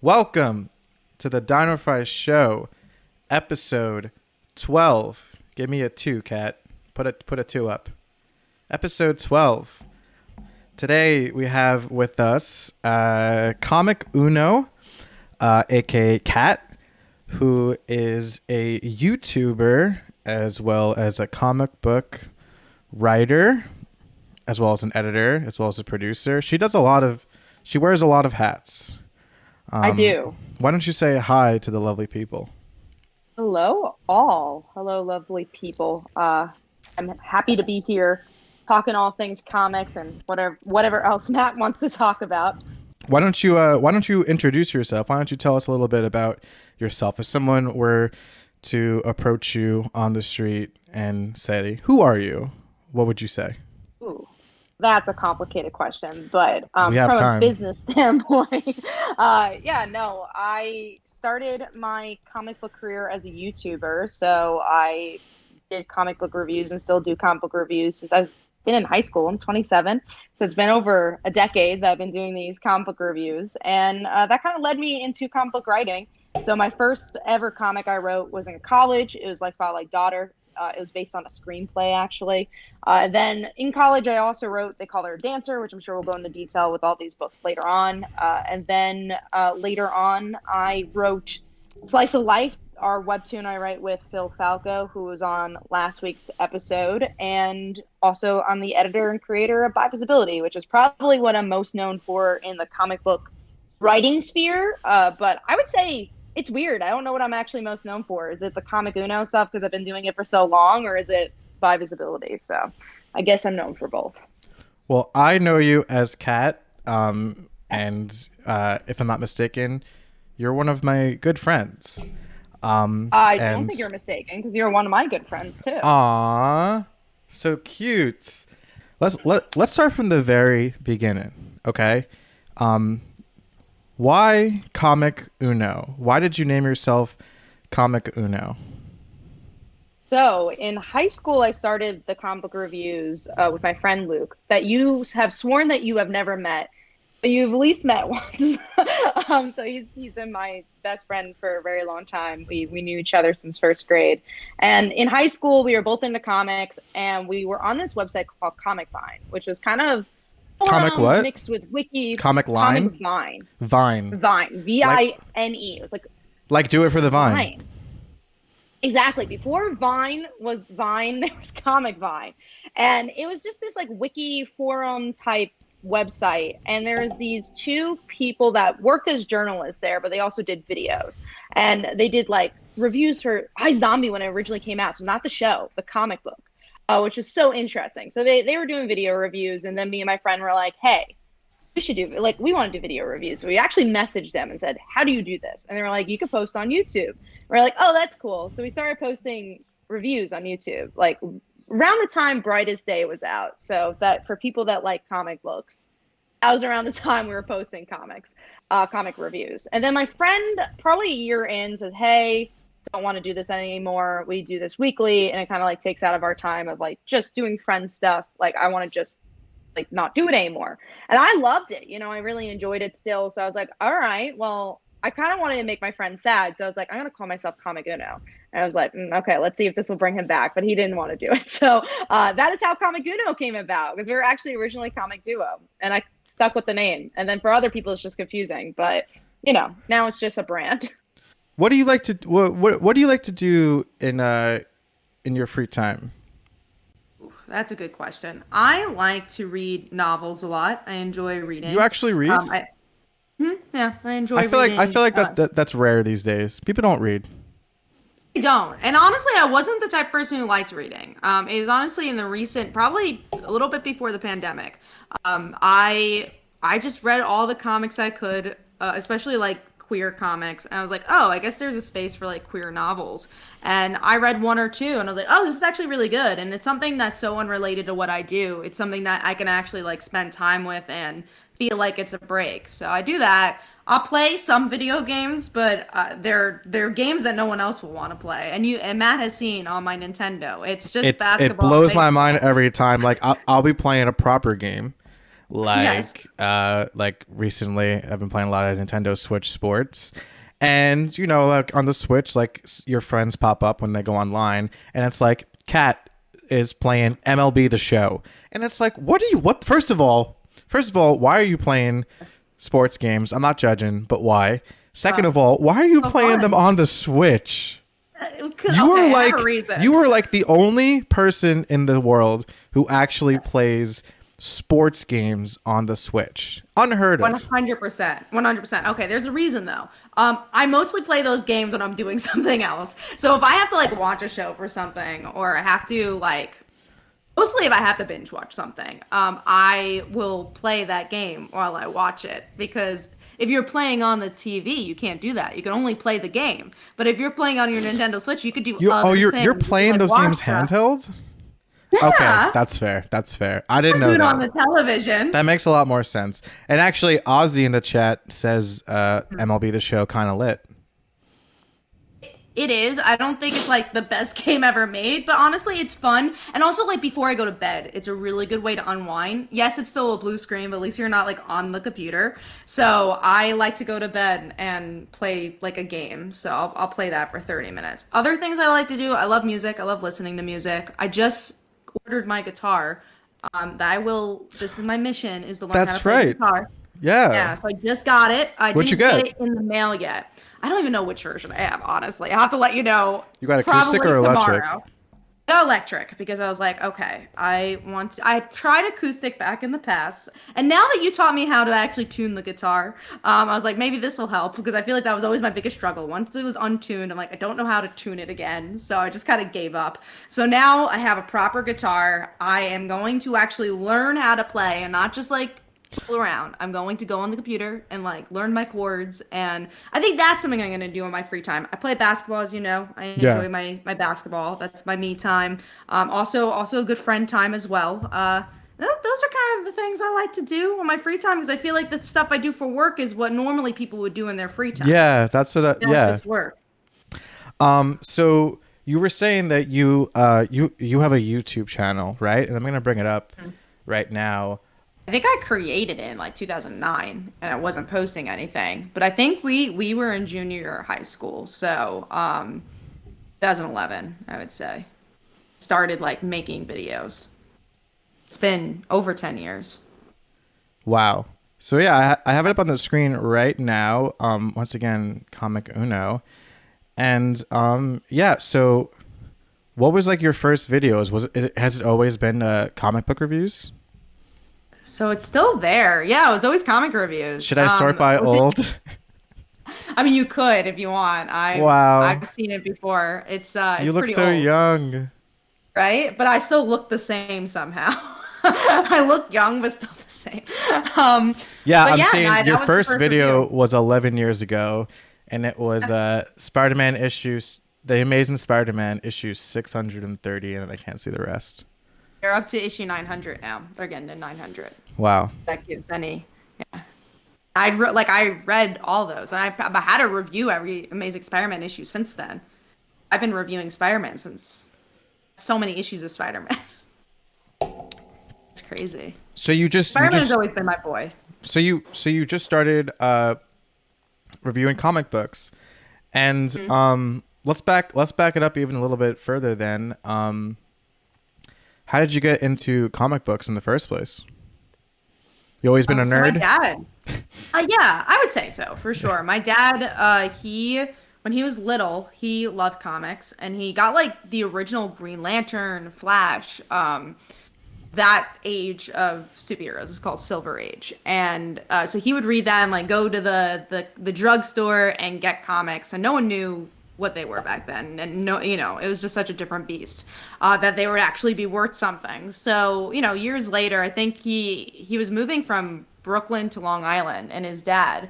Welcome to the dinofries show, episode 12. Give me a 2, Kat. Put a 2 up. Episode 12. Today we have with us Comic Uno, aka Kat, who is a YouTuber as well as a comic book writer, as well as an editor, as well as a producer. She wears a lot of hats. I do. Why don't you say hi to the lovely people? Hello, all. Hello, lovely people. I'm happy to be here talking all things comics and whatever else Matt wants to talk about. Why don't you introduce yourself? Why don't you tell us a little bit about yourself? If someone were to approach you on the street and say, "Who are you?" What would you say? Ooh, that's a complicated question, but We have from a time. business standpoint, yeah, no, I started my comic book career as a YouTuber, so I did comic book reviews and still do comic book reviews since I've been in high school. I'm 27, so it's been over a decade that I've been doing these comic book reviews, and that kind of led me into comic book writing. So my first ever comic I wrote was in college. It was like Father Like Daughter. It was based on a screenplay, actually. Then in college, I also wrote They Call Her a Dancer, which I'm sure we'll go into detail with all these books later on. And then later on, I wrote Slice of Life, our webtoon I write with Phil Falco, who was on last week's episode. And also I'm the editor and creator of By Visibility, which is probably what I'm most known for in the comic book writing sphere. But I would say it's weird. I don't know what I'm actually most known for. Is it the Comic Uno stuff because I've been doing it for so long, or is it By Visibility? So I guess I'm known for both. Well, I know you as Kat, Yes. and if I'm not mistaken, you're one of my good friends. I don't think And you're mistaken because you're one of my good friends too. Aw, so cute. Let's start from the very beginning, okay? Um, why Comic Uno? Why did you name yourself Comic Uno? So in high school, I started the comic book reviews with my friend Luke that you have sworn that you have never met, but you've at least met once. So he's been my best friend for a very long time. We knew each other since first grade, and in high school we were both into comics, and we were on this website called Comic Vine, which was kind of Comic forums what? mixed with wiki. Comic Comic line? Vine, Vine. Vine, Like Vine. It was like like do it for the Vine. Vine. Exactly. Before Vine was Vine, there was Comic Vine. And it was just this like wiki forum type website. And there's these two people that worked as journalists there, but they also did videos. And they did like reviews for I Zombie when it originally came out. So not the show, the comic book, which is so interesting. So they were doing video reviews. And then me and my friend were like, hey, we should do like we want to do video reviews. So we actually messaged them and said, "How do you do this?" And they were like, "You can post on YouTube." We're like, "Oh, that's cool." So we started posting reviews on YouTube, like around the time Brightest Day was out. So that for people that like comic books, that was around the time we were posting comic reviews. And then my friend, probably a year in, says, "Hey, don't want to do this anymore. We do this weekly, and it kind of like takes out of our time of like just doing friend stuff. Like I want to just like not do it anymore." And I loved it. I really enjoyed it still. So I was like, all right, well, I kind of wanted to make my friend sad. So I was like, I'm going to call myself Comic Uno. And I was like, okay, let's see if this will bring him back. But he didn't want to do it. So that is how Comic Uno came about because we were actually originally Comic Duo. And I stuck with the name. And then for other people, it's just confusing. But, now it's just a brand. What do you like to what do you like to do in your free time? That's a good question. I like to read novels a lot. I enjoy You reading. actually read? I yeah, I I enjoy feel like I reading. feel like that's rare these days. People don't read. I don't, and honestly, I wasn't the type of person who liked reading. It was honestly in the recent, probably a little bit before the pandemic. I just read all the comics I could, especially like queer comics, and I was like, oh, I guess there's a space for like queer novels. And I read one or two, and I was like, oh, this is actually really good, and it's something that's so unrelated to what I do. It's something that I can actually like spend time with and feel like it's a break. So I do that. I'll play some video games, but they're games that no one else will want to play. And Matt has seen on my Nintendo. It's just It basketball and blows my mind baseball. every time. Like I'll be playing a proper game, Yes. Like recently I've been playing a lot of Nintendo Switch Sports. And you know, like on the Switch, like your friends pop up when they go online, and it's like Kat is playing MLB The Show, and it's like, what? First of all, why are you playing sports games? I'm not judging, but why? Second of all, why are you So playing them fun. on the Switch? Okay, I have a reason. You were like the only person in the world who actually plays sports games on the Switch. Unheard of. 100%. 100%. Okay, there's a reason though. I mostly play those games when I'm doing something else. So if I have to like watch a show for something, or I have to like, mostly if I have to binge watch something, I will play that game while I watch it, because if you're playing on the TV, you can't do that. You can only play the game. But if you're playing on your Nintendo Switch, you could do other things. You're You could, playing like, those watch games stuff. handheld? Okay, Yeah, that's fair. That's fair. I didn't do know it on that. the television. That makes a lot more sense. And actually, Ozzy in the chat says MLB The Show kind of lit. It is. I don't think it's like the best game ever made, but honestly, it's fun. And also, like before I go to bed, it's a really good way to unwind. Yes, it's still a blue screen, but at least you're not like on the computer. So I like to go to bed and play like a game. So I'll play that for 30 minutes. Other things I like to do, I love music. I love listening to music. I just ordered my guitar. That I will. This is my mission: is to learn how to That's play the right. guitar. Yeah. Yeah, so I just got it. I What'd you didn't get get? it in the mail yet. I don't even know which version I have, honestly. I'll have to let you know You got acoustic probably or electric? tomorrow. No, electric, because I was like, okay, I've tried acoustic back in the past, and now that you taught me how to actually tune the guitar, I was like, maybe this will help, because I feel like that was always my biggest struggle. Once it was untuned, I'm like, I don't know how to tune it again, so I just kind of gave up. So now I have a proper guitar. I am going to actually learn how to play, and not just like fool around. I'm going to go on the computer and like learn my chords, and I think that's something I'm going to do in my free time. I play basketball, as you know. I Yeah. enjoy my basketball. That's my me time. Also a good friend time as well. Those are kind of the things I like to do in my free time, because I feel like the stuff I do for work is what normally people would do in their free time. Yeah, that's what Not yeah. just work. So you were saying that you have a YouTube channel, right? And I'm going to bring it up right now. I think I created it in like 2009, and I wasn't posting anything. But I think we were in junior year of high school, so 2011, I would say. Started like making videos. It's been over 10 years. Wow. So yeah, I have it up on the screen right now. Once again, Comic Uno. And yeah, so what was like your first videos? Has it always been comic book reviews? So it's still there. Yeah, it was always comic reviews. Should I sort by old? I mean, you could if you want. Wow. I've seen it before. It's You look pretty so old, young. right? But I still look the same somehow. I look young, but still the same. Um, Yeah, but I'm yeah, seeing no, your that was the first video review. was 11 years ago, and it was Spider-Man issues, The Amazing Spider-Man issue 630, and I can't see the rest. They're up to issue 900 now. They're getting to 900. Wow. That gives any. Yeah. I read all those, and I've had a review every Amazing Spider-Man issue since then. I've been reviewing Spider-Man since so many issues of Spider-Man. It's crazy. So you Spider-Man has just always been my boy. so you just started reviewing comic books, and let's back it up even a little bit further. Then, how did you get into comic books in the first place? You always been a So my nerd? dad, yeah, I would say so for sure. My dad, when he was little, he loved comics, and he got like the original Green Lantern, Flash, that age of superheroes is called Silver Age, and so he would read that and like go to the drugstore and get comics, and no one knew what they were back then, and no, it was just such a different beast, that they would actually be worth something. So years later, I think he was moving from Brooklyn to Long Island, and his dad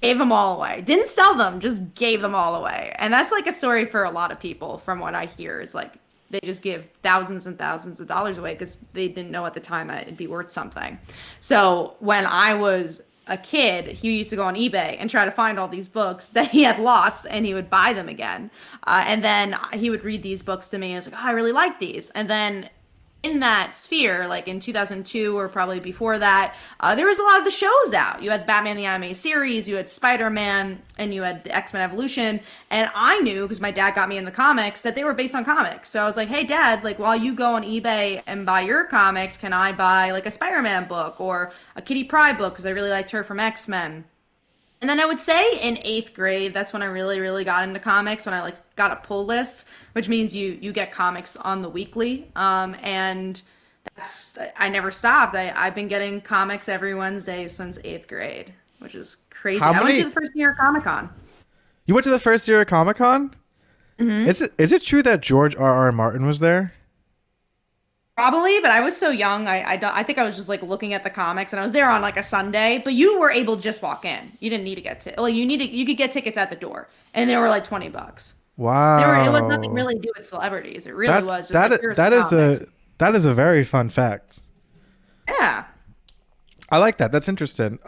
gave them all away. Didn't sell them, just gave them all away. And that's like a story for a lot of people, from what I hear, is like they just give thousands and thousands of dollars away because they didn't know at the time that it'd be worth something. So when I was a kid, he used to go on eBay and try to find all these books that he had lost, and he would buy them again. And then he would read these books to me, and I was like, oh, I really like these. And then in that sphere, like in 2002 or probably before that, there was a lot of the shows out. You had Batman the Animated Series, you had Spider-Man, and you had the X-Men Evolution. And I knew, because my dad got me in the comics, that they were based on comics. So I was like, hey, Dad, like while you go on eBay and buy your comics, can I buy like a Spider-Man book or a Kitty Pryde book? Because I really liked her from X-Men. And then I would say in eighth grade, that's when I really, really got into comics. When I like got a pull list, which means you get comics on the weekly. And that's I never stopped. I've been getting comics every Wednesday since eighth grade, which is crazy. How I went to many? the first New York Comic Con. You went to the first year of Comic Con? Hmm. Is it true that George R. R. Martin was there? Probably, but I was so young. I think I was just like looking at the comics, and I was there on like a Sunday. But you were able to just walk in. You didn't need to get to like you could get tickets at the door, and they were like $20. It was nothing Wow. really to do with celebrities. It really That's was just like here's some that is comics. a very fun fact. Yeah. I like that. That's interesting.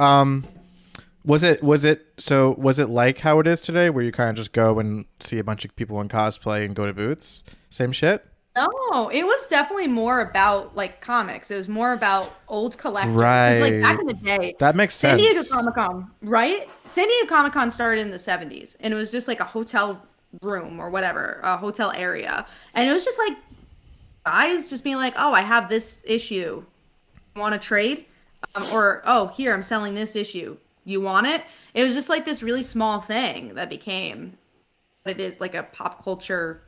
Was it like how it is today, where you kind of just go and see a bunch of people in cosplay and go to booths? Same shit. No, it was definitely more about like comics. It was more about old collectors. Because like back Right. in the day, That makes San Diego sense. Comic Con, right? San Diego Comic Con started in the 70s, and it was just like a hotel room or whatever, a hotel area. And it was just like guys just being like, "Oh, I have this issue. Want to trade?" Or, "Oh, here, I'm selling this issue. You want it?" It was just like this really small thing that became what it is, like a pop culture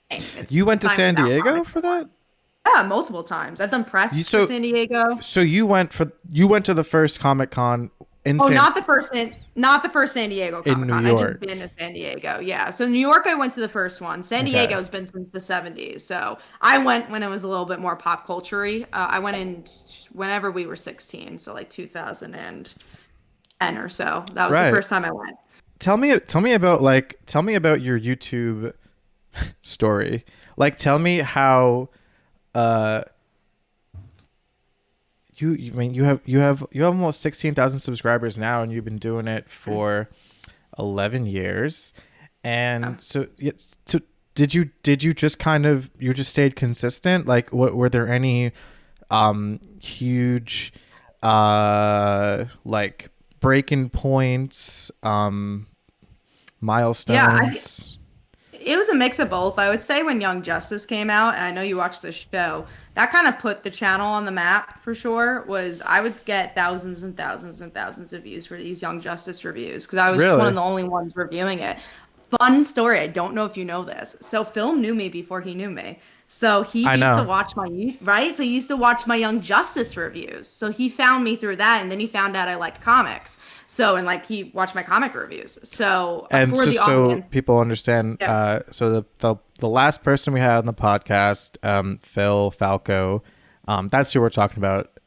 thing. You went It's to not even San about Diego comics for anymore. that? Yeah, multiple times. I've done You press for so San Diego. so you went to the first Comic Con Oh, not the first San Diego in Comic New Con. I just York. been to San Diego. Yeah. So New York I went to the first one. San Okay. Diego's been since the 70s. So I went when it was a little bit more pop culture-y. I went in whenever we were 16, so like 2010 or so. That was the Right. first time I went. Tell me about your YouTube story. Like tell me how uh I mean you have almost 16,000 subscribers now, and you've been doing it for 11 years. Yeah. And so did you just kind of you just stayed consistent? Like what were there any huge like breaking points, Yeah, milestones? it was a mix of both. I would say when Young Justice came out, and I know you watched the show, that kind of put the channel on the map for sure. Was I would get thousands and thousands and thousands of views for these Young Justice reviews because I was just one of Really? the only ones reviewing it. Fun story. I don't know if you know this. So Phil knew me before he knew me. So he I used to know. watch right? So he used to watch my Young Justice reviews. So he found me through that, and then he found out I liked comics. So and like he watched my comic reviews. So And for the just so audience, people understand, yeah. so the last person we had on the podcast, Phil Falco, that's who we're talking about.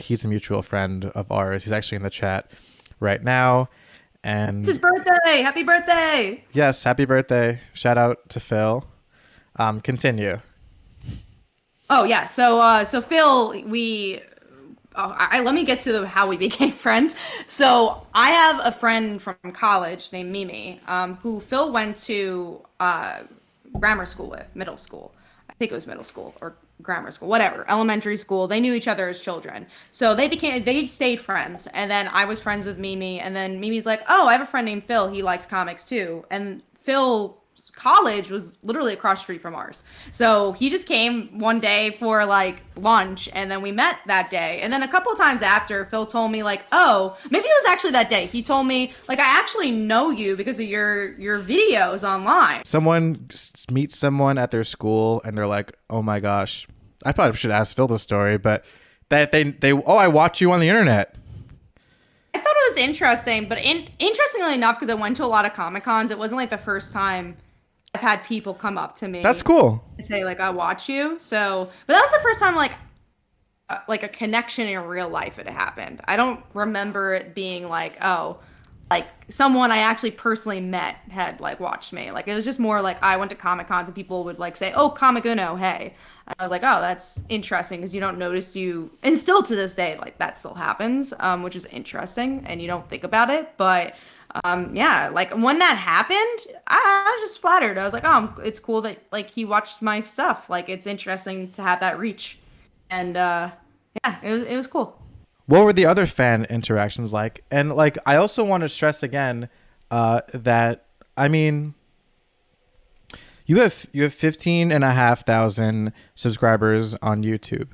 He's a mutual friend of ours. He's actually in the chat right now. It's his And birthday. Happy birthday. yes, happy birthday! Shout out to Phil. Continue. Oh yeah. So Phil, let me get to how we became friends. So I have a friend from college named Mimi, who Phil went to grammar school with, middle school. I think it was middle school or grammar school, whatever, elementary school. They knew each other as children. So they stayed friends. And then I was friends with Mimi. And then Mimi's like, oh, I have a friend named Phil. He likes comics too. And Phil college was literally across the street from ours. So he just came one day for like lunch and then we met that day. And then a couple of times after, Phil told me like, "Oh, maybe it was actually that day." He told me like, "I actually know you because of your videos online." Someone meets someone at their school, and they're like, "Oh my gosh, I probably should ask Phil the story," but that they oh, I watch you on the internet. I thought it was interesting, but interestingly enough, because I went to a lot of Comic Cons, it wasn't like the first time I've had people come up to That's me cool. and say like, "I watch you." So, but that was the first time like a connection in real life had happened. I don't remember it being like, oh, like someone I actually personally met had like watched me. Like it was just more like I went to Comic Cons and people would like say, "Oh, Comic Uno, hey." And I was like, "Oh, that's interesting," because you don't notice and still to this day, like that still happens, which is interesting, and you don't think about it. But Yeah, like when that happened, I was just flattered. I was like, oh, it's cool that like he watched my stuff. Like it's interesting to have that reach, and yeah, it was cool. What were the other fan interactions like? And like, I also want to stress again that I mean, you have 15,500 subscribers on YouTube.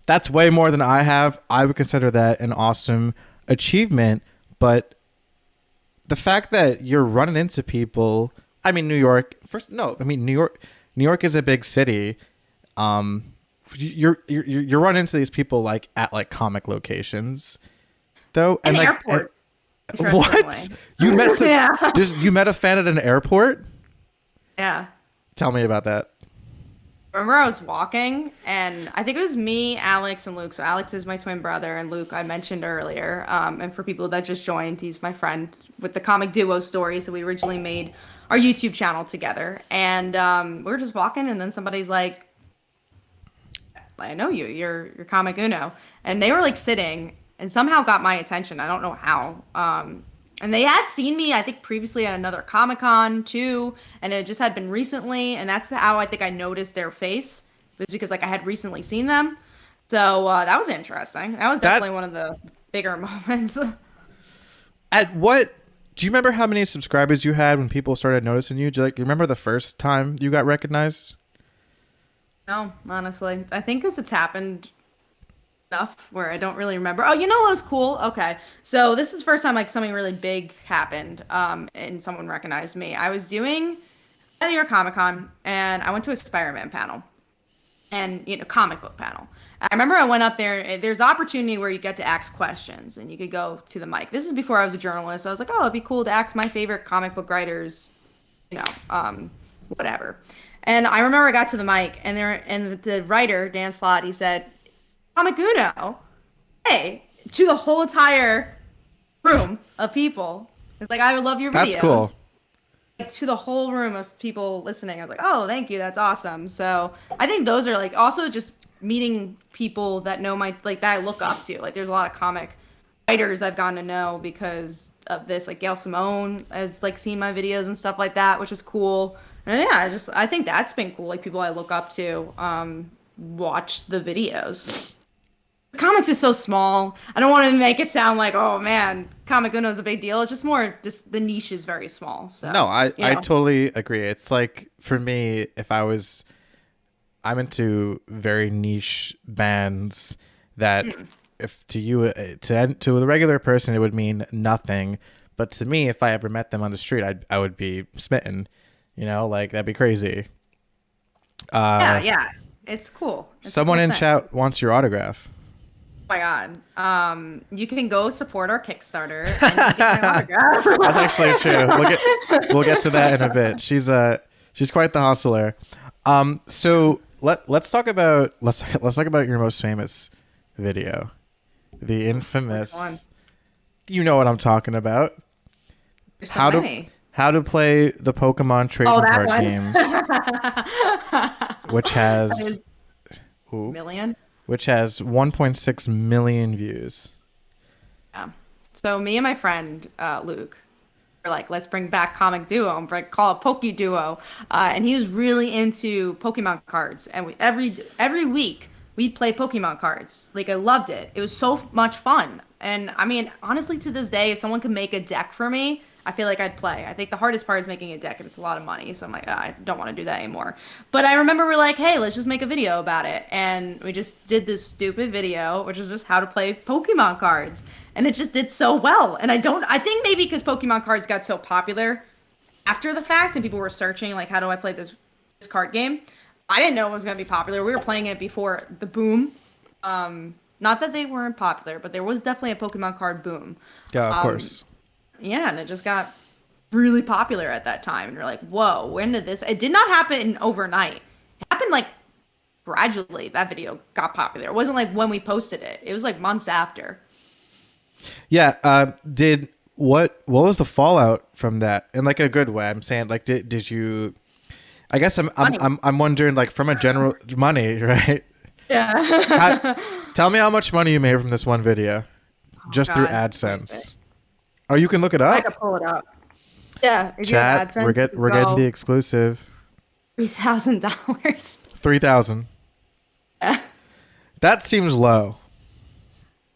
That's way more than I have. I would consider that an awesome achievement, but the fact that you're running into people, I mean, New York first. No, I mean New York is a big city. You're running into these people like at like comic locations, though, And and like airports, what interestingly. you met some, Yeah. just you met a fan at an airport. Yeah. Tell me about that. Remember I was walking and I think it was me, Alex, and Luke. So Alex is my twin brother and Luke I mentioned earlier. And for people that just joined, he's my friend with the comic duo story. So we originally made our YouTube channel together. And we were just walking and then somebody's like, I know you, you're Comic Uno. And they were like sitting and somehow got my attention. I don't know how. And they had seen me, I think, previously at another Comic Con too, and it just had been recently, and that's how I think I noticed their face. It was because like I had recently seen them, so that was interesting. That was definitely one of the bigger moments. At what? Do you remember how many subscribers you had when people started noticing you? Do you remember the first time you got recognized? No, honestly, I think because it's happened enough where I don't really remember. Oh, you know what was cool? Okay. So this is the first time like something really big happened and someone recognized me. I was doing at New York Comic Con and I went to a Spider-Man panel and comic book panel. I remember I went up there. There's opportunity where you get to ask questions and you could go to the mic. This is before I was a journalist. I was like, oh, it'd be cool to ask my favorite comic book writers, whatever. And I remember I got to the mic and the writer Dan Slott, he said, Kamaguno, hey, to the whole entire room of people. It's like, I love your videos. That's cool. Like, to the whole room of people listening. I was like, oh, thank you. That's awesome. So I think those are like also just meeting people that know that I look up to. Like there's a lot of comic writers I've gotten to know because of this. Like Gail Simone has like seen my videos and stuff like that, which is cool. And yeah, I think that's been cool. Like people I look up to watch the videos. Comics is so small. I don't want to make it sound like, oh man, Comic Uno is a big deal. It's just more just the niche is very small. So No, I totally agree. It's like for me, I'm into very niche bands that if to you to the regular person it would mean nothing, but to me, if I ever met them on the street, I would be smitten. Like that'd be crazy. Yeah, it's cool. It's Someone a cool in thing. chat wants your autograph. Oh my God. You can go support our Kickstarter and you get my autograph. That's actually true. We'll get to that in a bit. She's quite the hustler. So let's talk about your most famous video, the Which one? infamous. You know what I'm talking about. There's so many. How to play the Pokemon trading Oh, that card one. game, which has ooh, Million. which has 1.6 million views. Yeah. So me and my friend Luke were like, let's bring back Comic Duo and call it Poke Duo. And he was really into Pokemon cards, and every week we'd play Pokemon cards. Like I loved it. It was so much fun. And I mean, honestly, to this day, if someone could make a deck for me, I feel like I'd play. I think the hardest part is making a deck, and it's a lot of money. So I'm like, I don't want to do that anymore. But I remember we're like, hey, let's just make a video about it. And we just did this stupid video, which is just how to play Pokemon cards. And it just did so well. And I think maybe because Pokemon cards got so popular after the fact and people were searching, like, how do I play this card game? I didn't know it was going to be popular. We were playing it before the boom. Not that they weren't popular, but there was definitely a Pokemon card boom. Yeah, of course. Yeah, and it just got really popular at that time. And you're like, whoa, when did this? It did not happen overnight. It happened like gradually. That video got popular. It wasn't like when we posted it. It was like months after. Yeah. What was the fallout from that? In like a good way. I'm saying like did you? I guess I'm wondering like from a general money, right? Yeah. Tell me how much money you made from this one video, just through God. AdSense. Oh, you can look it I up. could pull it up. Yeah, if you Chat, have AdSense, we're getting the exclusive. $3,000. 3,000. Yeah. That seems low.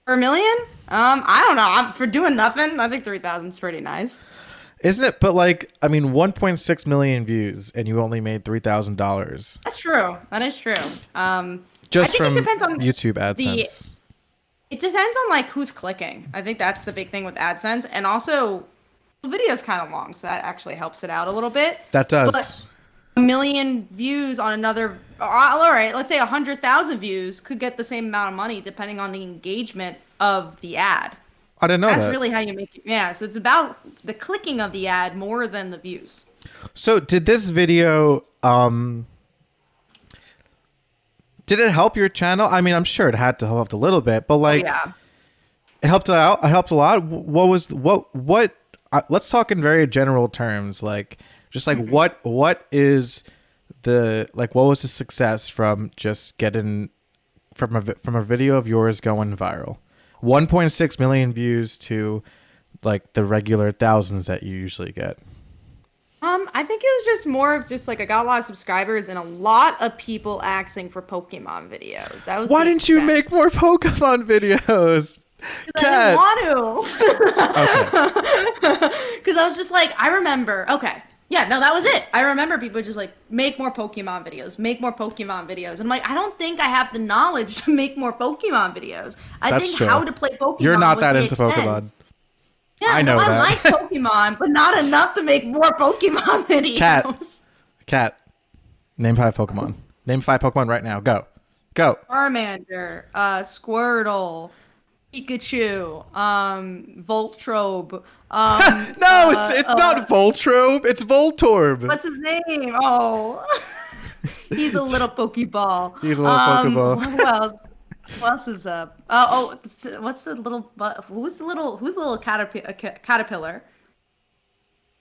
For a million? I don't know. For doing nothing, I think 3,000 is pretty nice. Isn't it? But like, I mean, 1.6 million views, and you only made $3,000 That's true. That is true. I just think from it depends on YouTube the. AdSense. It depends on like who's clicking. I think that's the big thing with AdSense, and also the video's kind of long, so that actually helps it out a little bit. That But does. a million views on another, all right, let's say 100,000 views could get the same amount of money depending on the engagement of the ad. I didn't know That's that. really how you make it. Yeah, so it's about the clicking of the ad more than the views. So did this video did it help your channel? I mean, I'm sure it had to help a little bit, but like Yeah. it helped out. It helped a lot. What was what let's talk in very general terms, like just like what is the like what was the success from just getting from a video of yours going viral? 1.6 million views to like the regular thousands that you usually get. I think it was just more of just like I got a lot of subscribers and a lot of people asking for Pokemon videos. That was Why the didn't you extent. make more Pokemon videos? I Cat. didn't want to. Because I was just like, I remember. Okay. Yeah, no, that was it. I remember people just like, make more Pokemon videos, make more Pokemon videos. And I'm like, I don't think I have the knowledge to make more Pokemon videos. I That's think true. how to play Pokemon. You're not was that the into extent. Pokemon. Yeah, I know no, that. I like Pokemon, but not enough to make more Pokemon videos. Cat. Name 5 Pokemon. Name 5 Pokemon right now. Go. Charmander, Squirtle, Pikachu, Voltrobe. No, it's not Voltrobe. It's Voltorb. What's his name? Oh, he's a little Pokeball. He's a little Pokeball. Who else? Who else is up? What's the little? Who's the little caterpillar?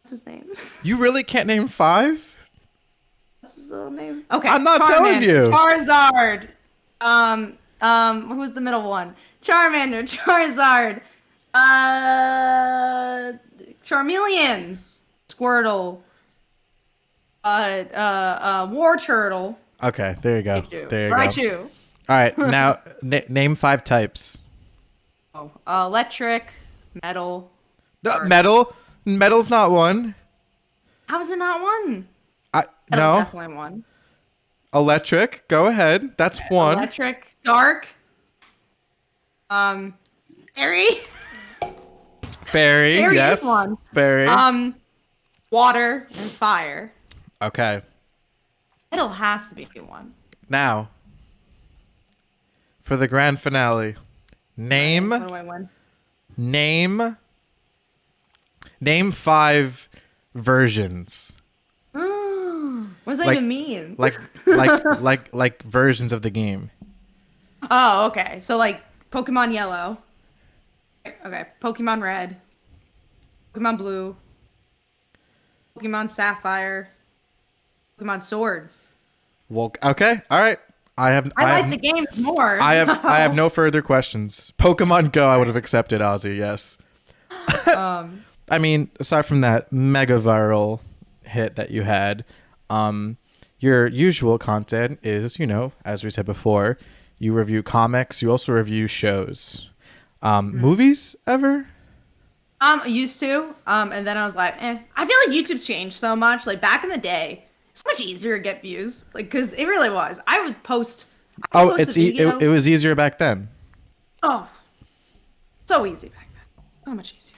What's his name? You really can't name 5? What's his little name? Okay, I'm not telling you. Charizard. Who's the middle one? Charmander, Charizard, Charmeleon, Squirtle, War Turtle. Okay, there you go. Raichu. There you go. Raichu. All right, now name 5 types. Oh, electric, metal. No, Earth. metal. Metal's not one. How is it not one? Metal's No. Definitely one. Electric. Go ahead. That's one. Electric, dark. Fairy. Fairy. Fairy Yes. is one. Fairy. Water and fire. Okay. Metal has to be one. Now, for the grand finale, name What do I win? name 5 versions. What does that Like- even mean? like versions of the game. Oh, okay. So like Pokemon Yellow. Okay. Pokemon Red. Pokemon Blue. Pokemon Sapphire. Pokemon Sword. Well, okay. All right. I like the games more. I have no further questions. Pokemon Go, I would have accepted, Ozzy. Yes. I mean, aside from that mega viral hit that you had, your usual content is, as we said before, you review comics. You also review shows. Movies ever? I used to. And then I was like, I feel like YouTube's changed so much. Like back in the day, it's much easier to get views. Like, cause it really was. I would post. It was easier back then. Oh, so easy back then. So much easier.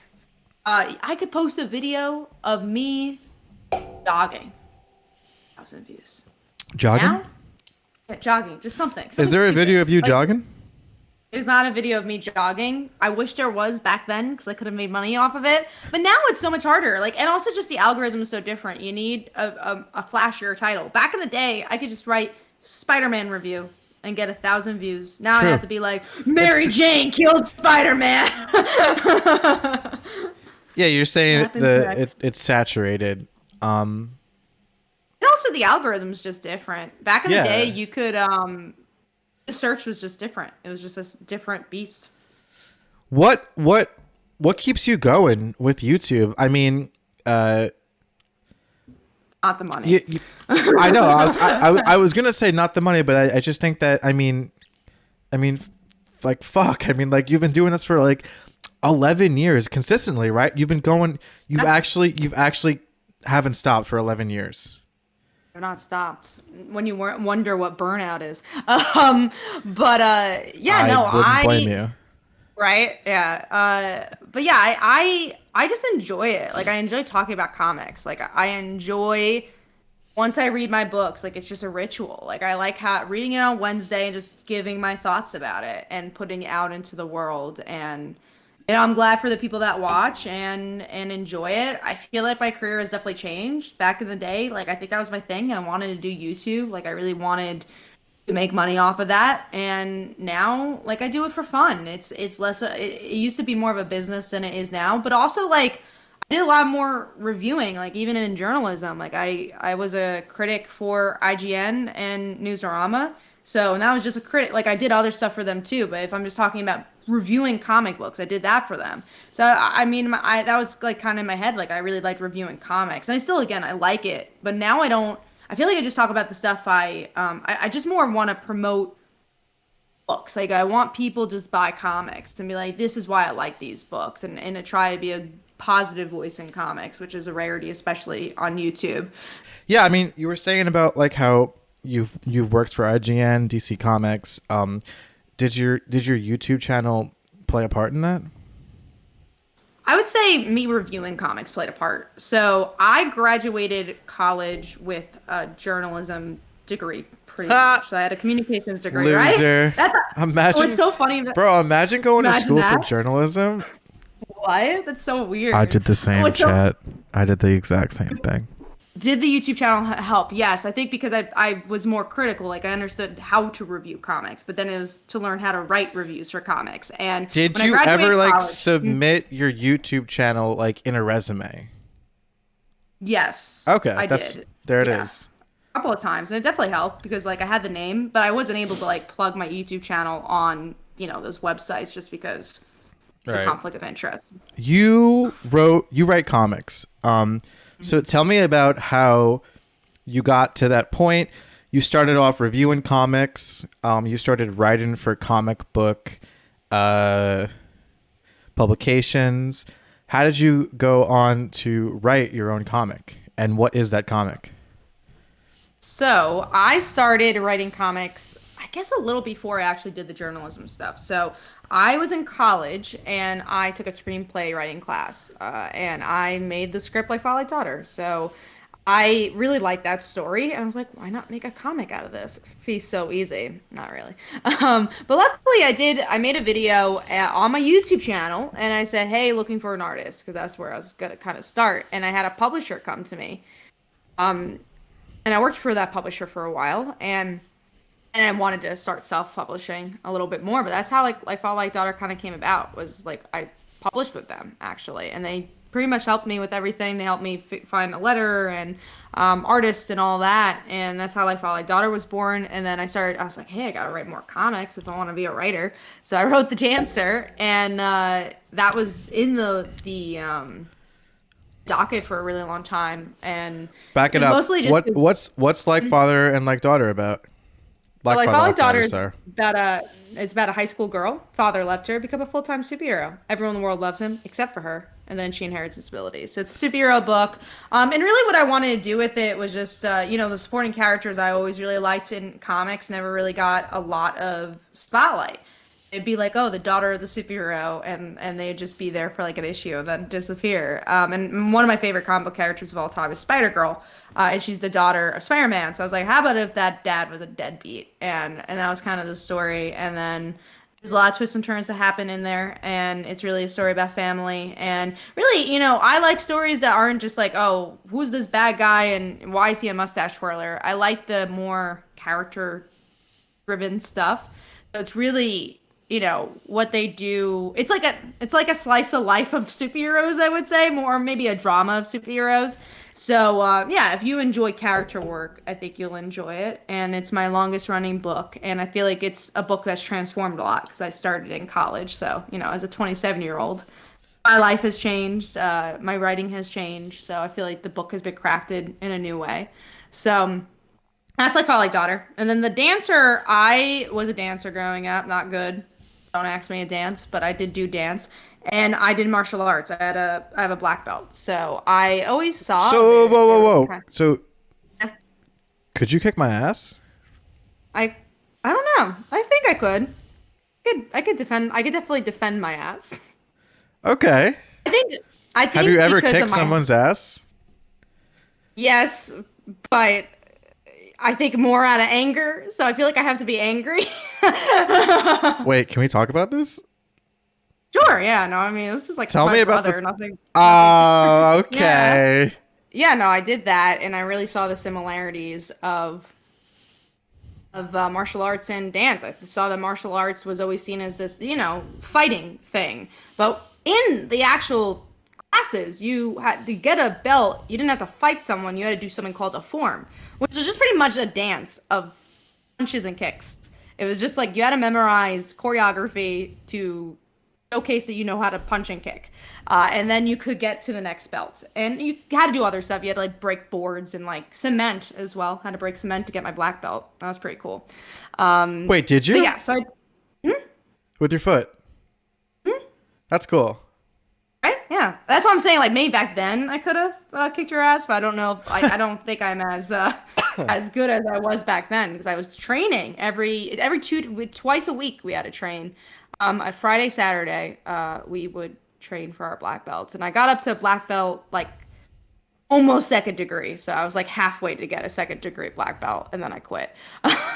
I could post a video of me jogging. 1,000 views. Jogging? Now? Yeah, jogging. Just something. Is there a stupid. video of you Like, jogging? There's not a video of me jogging. I wish there was back then because I could have made money off of it. But now it's so much harder. Like, and also just the algorithm is so different. You need a flashier title. Back in the day, I could just write Spider-Man review and get 1,000 views. Now True. I have to be like, Mary Jane killed Spider-Man. Yeah, you're saying happens next. it's saturated. And also the algorithm's just different. Back in the day, you could the search was just different. It was just a different beast. What what keeps you going with YouTube? I mean, uh, Not the money. I know. I was gonna say not the money, but I just think that I mean, like fuck. I mean, like you've been doing this for like 11 years consistently, right? You've been going. You've actually haven't stopped for 11 years. They're not stopped. When you wonder what burnout is. But yeah, I no, wouldn't blame you. right, yeah. But yeah, I just enjoy it. Like I enjoy talking about comics. Like I enjoy once I read my books, like it's just a ritual. Like I like how reading it on Wednesday and just giving my thoughts about it and putting it out into the world. And I'm glad for the people that watch and enjoy it. I feel like my career has definitely changed. Back in the day, like I think that was my thing. I wanted to do YouTube. Like I really wanted to make money off of that. And now, like I do it for fun. It's less. It used to be more of a business than it is now. But also, like I did a lot more reviewing. Like even in journalism, like I was a critic for IGN and Newsarama. So and that was just a critic. Like I did other stuff for them too. But if I'm just talking about reviewing comic books, I did that for them. So I mean, that was like kind of in my head. Like I really liked reviewing comics, and I still, again, I like it. But now I don't. I feel like I just talk about the stuff I just more want to promote books. Like I want people just buy comics and be like, this is why I like these books, and to try to be a positive voice in comics, which is a rarity, especially on YouTube. Yeah, I mean, you were saying about like how you've worked for IGN, DC Comics. Did your YouTube channel play a part in that? I would say me reviewing comics played a part. So I graduated college with a journalism degree, pretty Ha! much. So I had a communications degree, Loser. right? That's Imagine, what's so funny. bro. Imagine going to Imagine school for that. journalism. What? That's so weird. I did the same, What's so chat. I did the exact same thing. Did the YouTube channel help? Yes, I think because I was more critical. Like I understood how to review comics, but then it was to learn how to write reviews for comics. And Did when I you ever graduated like college, submit your YouTube channel like in a resume? yes, Okay, I that's did. there it Yeah, is. a couple of times, and it definitely helped because like I had the name, but I wasn't able to like plug my YouTube channel on those websites just because it's a Right. conflict of interest. You write comics. So tell me about how you got to that point. You started off reviewing comics. You started writing for comic book uh, publications. How did you go on to write your own comic? And what is that comic? So I started writing comics, I guess, a little before I actually did the journalism stuff. So I was in college and I took a screenplay writing class, and I made the script like Father Like Daughter. So I really liked that story, and I was like, why not make a comic out of this? It'd be so easy. Not really. But luckily I did. I made a video on my YouTube channel, and I said, hey, looking for an artist, because that's where I was gonna kind of start. And I had a publisher come to me. Um, and I worked for that publisher for a while, and I wanted to start self-publishing a little bit more. But that's how like Fall Like Daughter kind of came about. Was like I published with them actually, and they pretty much helped me with everything. They helped me find a letter and artist and all that, and that's how like Fall Like Daughter was born. And then I started. I was like, hey, I gotta write more comics if I want to be a writer. So I wrote the Janster, and that was in the docket for a really long time, and Back it it was up. mostly just What's like father and like daughter about? But Like like father, Fall like Like Daughter is sorry. about a high school girl. Father left her, become a full-time superhero. Everyone in the world loves him except for her, and then she inherits his abilities. So it's a superhero book. And really, what I wanted to do with it was just the supporting characters I always really liked in comics never really got a lot of spotlight. It'd be like, oh, the daughter of the superhero, and they'd just be there for like an issue and then disappear. And one of my favorite comic book characters of all time is Spider Girl, and she's the daughter of Spider-Man. So I was like, how about if that dad was a deadbeat? And that was kind of the story. And then there's a lot of twists and turns that happen in there, and it's really a story about family. And really, I like stories that aren't just like, oh, who's this bad guy and why is he a mustache twirler? I like the more character-driven stuff. So it's really what they do. It's like a slice of life of superheroes, I would say, more maybe a drama of superheroes. So yeah, if you enjoy character work, I think you'll enjoy it. And it's my longest running book, and I feel like it's a book that's transformed a lot because I started in college. So as a 27-year-old. my life has changed. My writing has changed. So I feel like the book has been crafted in a new way. So that's like Father Like Daughter. And then the dancer, I was a dancer growing up, not good. Don't ask me to dance, but I did do dance. And I did martial arts. I have a black belt. So I always saw So there was whoa. kind So of, could you kick my ass? I I don't know. I think I could. I could definitely defend my ass. Okay. I think I Have you think ever because kicked of my someone's ass? yes, but I think more out of anger. So I feel like I have to be angry. Wait, can we talk about this? Sure, yeah, no, I mean, this is like Tell my me about brother, the. nothing. Oh, Yeah. okay. Yeah, no, I did that, and I really saw the similarities of martial arts and dance. I saw that martial arts was always seen as this, fighting thing. But in the actual classes, you had to get a belt. You didn't have to fight someone. You had to do something called a form, which is just pretty much a dance of punches and kicks. It was just like you had to memorize choreography to showcase that you know how to punch and kick. And then you could get to the next belt. And you had to do other stuff. You had to like break boards and like cement as well. Had to break cement to get my black belt. That was pretty cool. Wait, did But you? yeah, so With your foot? That's cool. right? Yeah. That's what I'm saying. Like maybe back then I could have kicked your ass, but I don't know if I don't think I'm as as good as I was back then because I was training twice a week we had to train. A Friday, Saturday, we would train for our black belts. And I got up to black belt like almost second degree. So I was like halfway to get a second degree black belt and then I quit.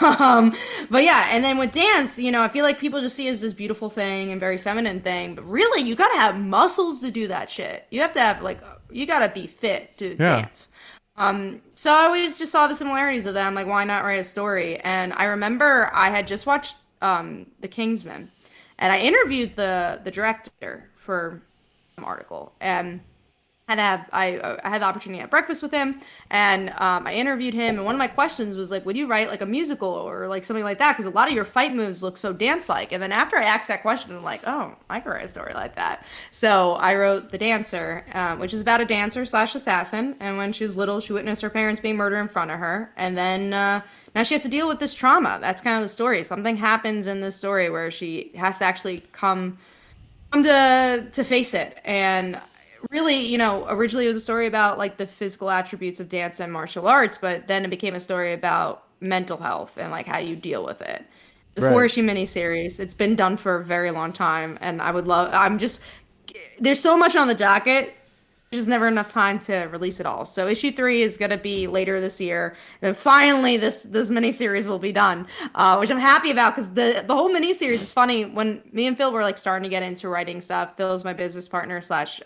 um, but yeah, and then with dance, I feel like people just see it as this beautiful thing and very feminine thing, but really you gotta have muscles to do that shit. You have to have like, you gotta be fit to Yeah. dance. So I always just saw the similarities of that. I'm like, why not write a story? And I remember I had just watched The Kingsman and I interviewed the director for some article and I had the opportunity to have breakfast with him, and I interviewed him. And one of my questions was like, "Would you write like a musical or like something like that?" Because a lot of your fight moves look so dance-like. And then after I asked that question, I'm like, "Oh, I could write a story like that." So I wrote The Dancer, which is about a dancer slash assassin. And when she was little, she witnessed her parents being murdered in front of her, and then now she has to deal with this trauma. That's kind of the story. Something happens in this story where she has to actually come to face it. And really, originally it was a story about like the physical attributes of dance and martial arts, but then it became a story about mental health and like how you deal with it. It's a four Right. issue miniseries. It's been done for a very long time, and there's so much on the docket. There's never enough time to release it all. So issue 3 is gonna be later this year. And then finally, this miniseries will be done, which I'm happy about because the whole miniseries is funny. When me and Phil were like starting to get into writing stuff, Phil is my business partner slash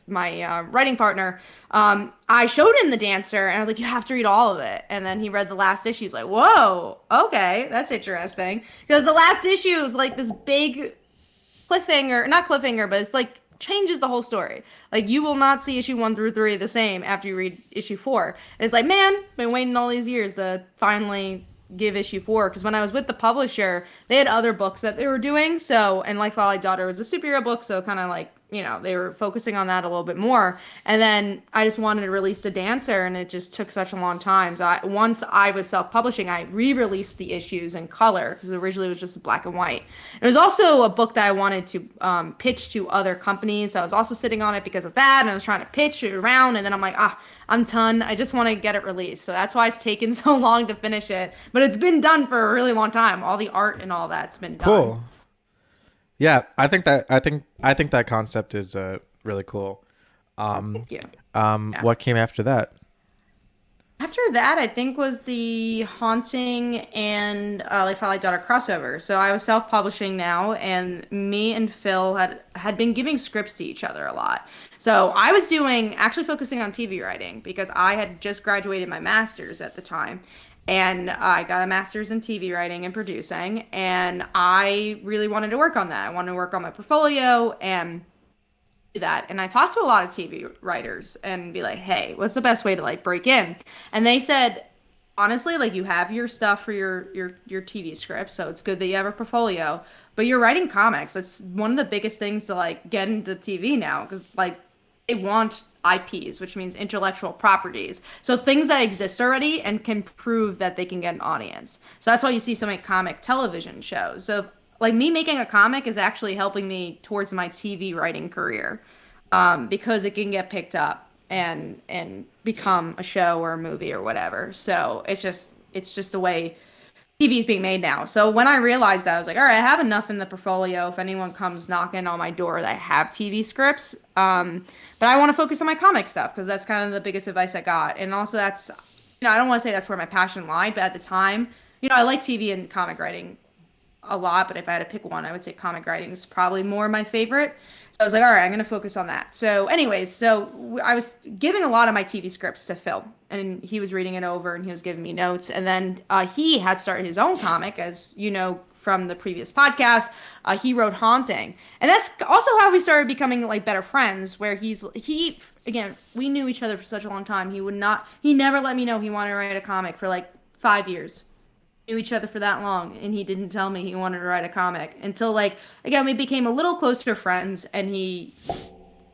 my writing partner. I showed him The Dancer, and I was like, "You have to read all of it." And then he read the last issue. He's like, "Whoa, okay, that's interesting." Because the last issue is like this big cliffhanger, not cliffhanger, but it's like changes the whole story. Like you will not see issue 1 through 3 the same after you read issue 4. And it's like, man, been waiting all these years to finally give issue 4 because when I was with the publisher, they had other books that they were doing. So, and like Fall Like Daughter was a superhero book, so kind of like they were focusing on that a little bit more. And then I just wanted to release The Dancer, and it just took such a long time. So once I was self-publishing, I re-released the issues in color because originally it was just black and white. It was also a book that I wanted to pitch to other companies. So I was also sitting on it because of that, and I was trying to pitch it around. And then I'm like, I'm done. I just want to get it released. So that's why it's taken so long to finish it. But it's been done for a really long time. All the art and all that's been done. Cool. Yeah, I think that concept is really cool. Thank you. Yeah. What came after that? After that, I think was the Haunting and like Father Like Daughter crossover. So I was self-publishing now, and me and Phil had been giving scripts to each other a lot. So I was doing actually focusing on TV writing because I had just graduated my master's at the time, and I got a master's in TV writing and producing, and I really wanted to work on that. I wanted to work on my portfolio and do that. And I talked to a lot of TV writers and be like, hey, what's the best way to like break in? And they said, honestly, like you have your stuff for your TV script, so it's good that you have a portfolio. But you're writing comics. That's one of the biggest things to like get into TV now, because like they want IPs, which means intellectual properties. So things that exist already and can prove that they can get an audience. So that's why you see so many comic television shows. So like me making a comic is actually helping me towards my TV writing career, because it can get picked up and become a show or a movie or whatever. So it's just the way TV is being made now. So when I realized that, I was like, all right, I have enough in the portfolio if anyone comes knocking on my door that have TV scripts. But I want to focus on my comic stuff because that's kind of the biggest advice I got. And also that's, I don't want to say that's where my passion lied, but at the time, I like TV and comic writing a lot, but if I had to pick one, I would say comic writing is probably more my favorite. So I was like, all right, I'm going to focus on that. So, anyways, I was giving a lot of my TV scripts to Phil, and he was reading it over and he was giving me notes. And then he had started his own comic, as you know from the previous podcast. He wrote Haunting, and that's also how we started becoming like better friends. Where he again, we knew each other for such a long time. He never let me know he wanted to write a comic for like 5 years. Knew each other for that long, and he didn't tell me he wanted to write a comic until like again we became a little closer friends. And he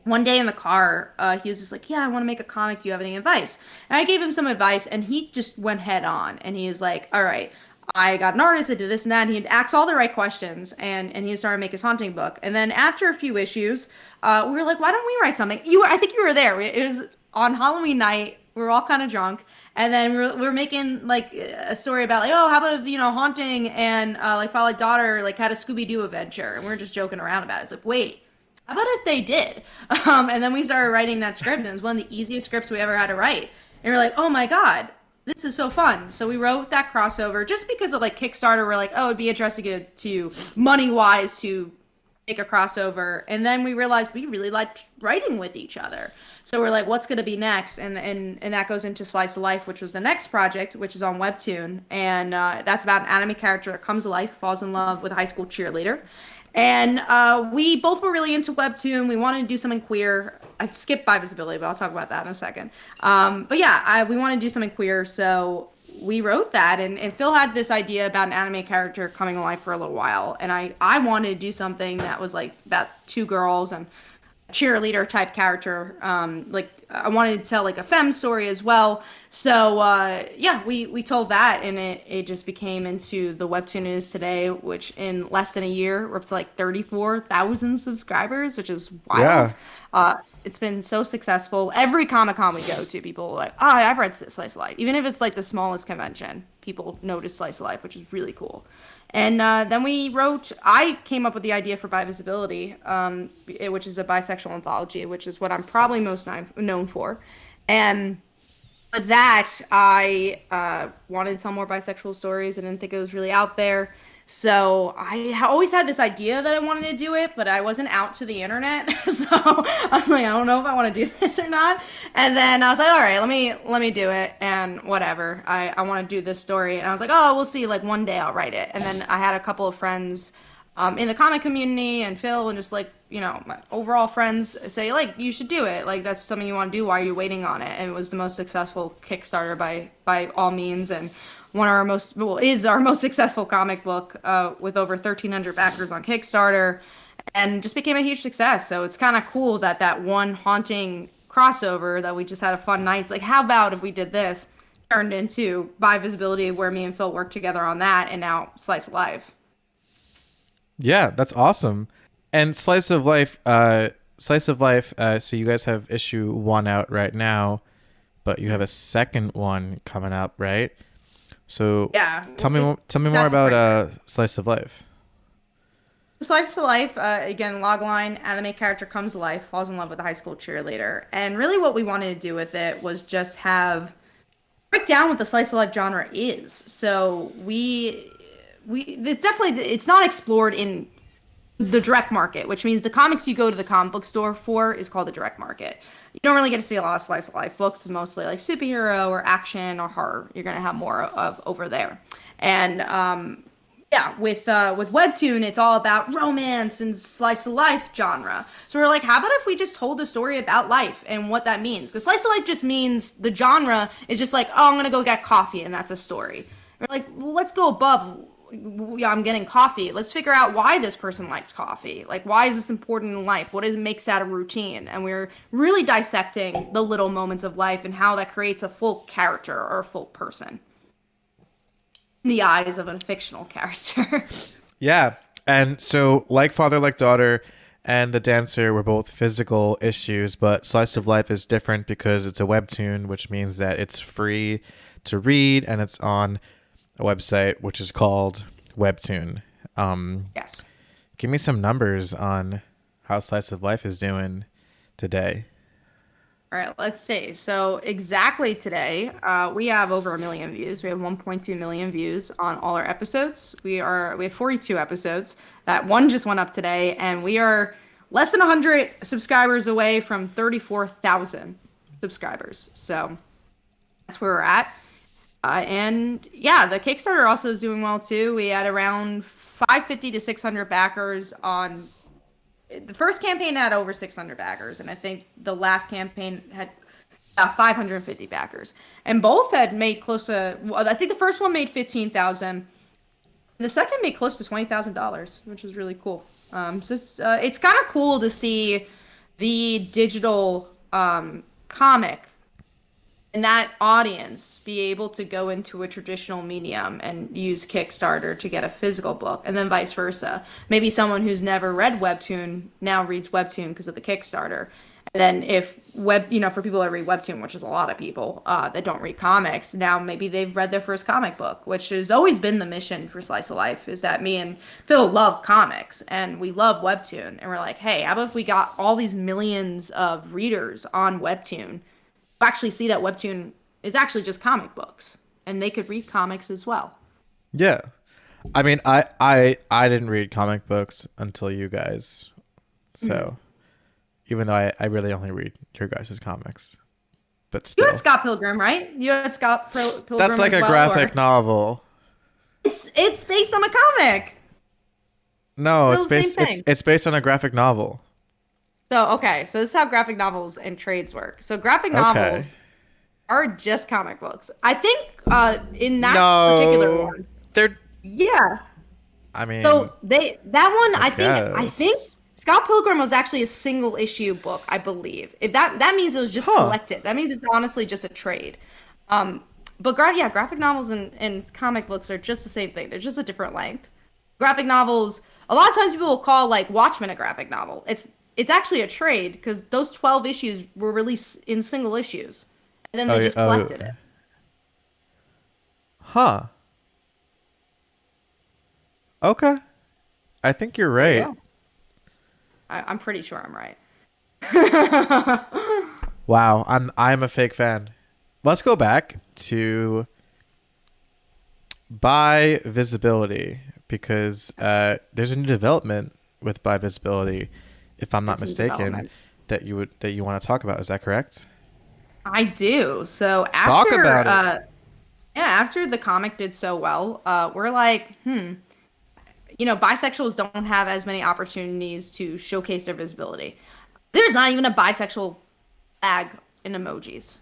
one day in the car, he was just like, yeah, I want to make a comic, do you have any advice? And I gave him some advice, and he just went head on, and he was like, all right, I got an artist, I did this and that, and he'd ask all the right questions, and he started to make his haunting book. And then after a few issues, we were like, why don't we write something? I think you were there. It was on Halloween night. We were all kind of drunk, and then we're making like a story about like, oh, how about haunting and like Father daughter like had a Scooby Doo adventure, and we are just joking around about it. It's like, wait, how about if they did? And then we started writing that script, and it was one of the easiest scripts we ever had to write. And we're like, oh my god, this is so fun. So we wrote that crossover just because of like Kickstarter. We're like, oh, it'd be interesting to money wise to make a crossover. And then we realized we really liked writing with each other. So we're like, what's going to be next? And that goes into Slice of Life, which was the next project, which is on Webtoon. And that's about an anime character that comes to life, falls in love with a high school cheerleader. And we both were really into Webtoon. We wanted to do something queer. I skipped Bi Visibility, but I'll talk about that in a second. But yeah, we wanted to do something queer. So we wrote that. And Phil had this idea about an anime character coming to life for a little while. And I wanted to do something that was like about two girls and cheerleader type character. Like I wanted to tell like a femme story as well. So yeah, we told that, and it just became into the webtoon it is today, which in less than a year we're up to like 34,000 subscribers, which is wild. Yeah. It's been so successful. Every Comic-Con we go to, people are like, oh, I've read Slice of Life. Even if it's like the smallest convention, people notice Slice of Life, which is really cool. And then I came up with the idea for Bi Visibility, which is a bisexual anthology, which is what I'm probably most known for. And with that, I wanted to tell more bisexual stories. I didn't think it was really out there. So I always had this idea that I wanted to do it, but I wasn't out to the internet. So I was like, I don't know if I want to do this or not. And then I was like, all right, let me do it, and whatever. I want to do this story. And I was like, oh, we'll see. Like one day I'll write it. And then I had a couple of friends in the comic community and Phil and just like, my overall friends say like, you should do it. Like that's something you want to do. Why are you waiting on it? And it was the most successful Kickstarter by all means. And is our most successful comic book with over 1,300 backers on Kickstarter, and just became a huge success. So it's kind of cool that one haunting crossover that we just had a fun night. It's like, how about if we did this, turned into Bi Visibility, where me and Phil worked together on that, and now Slice of Life. Yeah, that's awesome. And Slice of Life. So you guys have issue 1 out right now, but you have a second one coming up, right? So yeah, tell me more about Slice of Life. Slice of Life, again, logline, anime character comes to life, falls in love with a high school cheerleader. And really what we wanted to do with it was just break down what the Slice of Life genre is. So it's not explored in the direct market, which means the comics you go to the comic book store for is called the direct market. You don't really get to see a lot of Slice of Life books. It's mostly like superhero or action or horror. You're going to have more of over there. And yeah, with Webtoon, it's all about romance and slice of life genre. So we're like, how about if we just told a story about life and what that means? Because slice of life just means the genre is just like, oh, I'm gonna go get coffee, and that's a story. We're like, well, let's go above. Yeah, I'm getting coffee. Let's figure out why this person likes coffee. Like, why is this important in life? What is makes that a routine? And we're really dissecting the little moments of life and how that creates a full character or a full person in the eyes of a fictional character. Yeah. And so, like Father, Like Daughter and The Dancer were both physical issues, but Slice of Life is different because it's a webtoon, which means that it's free to read and it's on a website which is called Webtoon. Yes. Give me some numbers on how Slice of Life is doing today. All right, let's see. So exactly today, we have over 1 million views. We have 1.2 million views on all our episodes. We have 42 episodes. That one just went up today, and we are less than 100 subscribers away from 34,000 subscribers. So that's where we're at. And yeah, the Kickstarter also is doing well too. We had around 550 to 600 backers on the first campaign had over 600 backers, and I think the last campaign had about 550 backers. And both had made close to, well, I think the first one made 15,000. The second made close to $20,000, which is really cool. So it's kind of cool to see the digital comic and that audience be able to go into a traditional medium and use Kickstarter to get a physical book, and then vice versa. Maybe someone who's never read Webtoon now reads Webtoon because of the Kickstarter. And then if for people that read Webtoon, which is a lot of people that don't read comics, now maybe they've read their first comic book, which has always been the mission for Slice of Life, is that me and Phil love comics and we love Webtoon. And we're like, hey, how about if we got all these millions of readers on Webtoon actually see that Webtoon is actually just comic books and they could read comics as well. Yeah. I mean, I didn't read comic books until you guys. So even though I really only read your guys' comics. But still. You had Scott Pilgrim, right? You had Scott Pilgrim. That's like as a well, graphic novel. It's based on a comic. No, Still the same thing. it's based on a graphic novel. So okay, so this is how graphic novels and trades work. So graphic novels are just comic books. I think in that particular one. They're Yeah. I mean, So that one I guess. think Scott Pilgrim was actually a single issue book, I believe. If that means it was just collected. That means it's honestly just a trade. But graphic novels and comic books are just the same thing. They're just a different length. Graphic novels, a lot of times people will call like Watchmen a graphic novel. It's actually a trade because those 12 issues were released in single issues. And then they just collected it. Huh. Okay. I think you're right. Yeah. I'm pretty sure I'm right. Wow, I'm a fake fan. Let's go back to buy visibility because there's a new development with buy visibility, if I'm not mistaken, that you want to talk about. Is that correct? I do. So after Talk about it. Yeah, after the comic did so well, we're like, bisexuals don't have as many opportunities to showcase their visibility. There's not even a bisexual flag in emojis.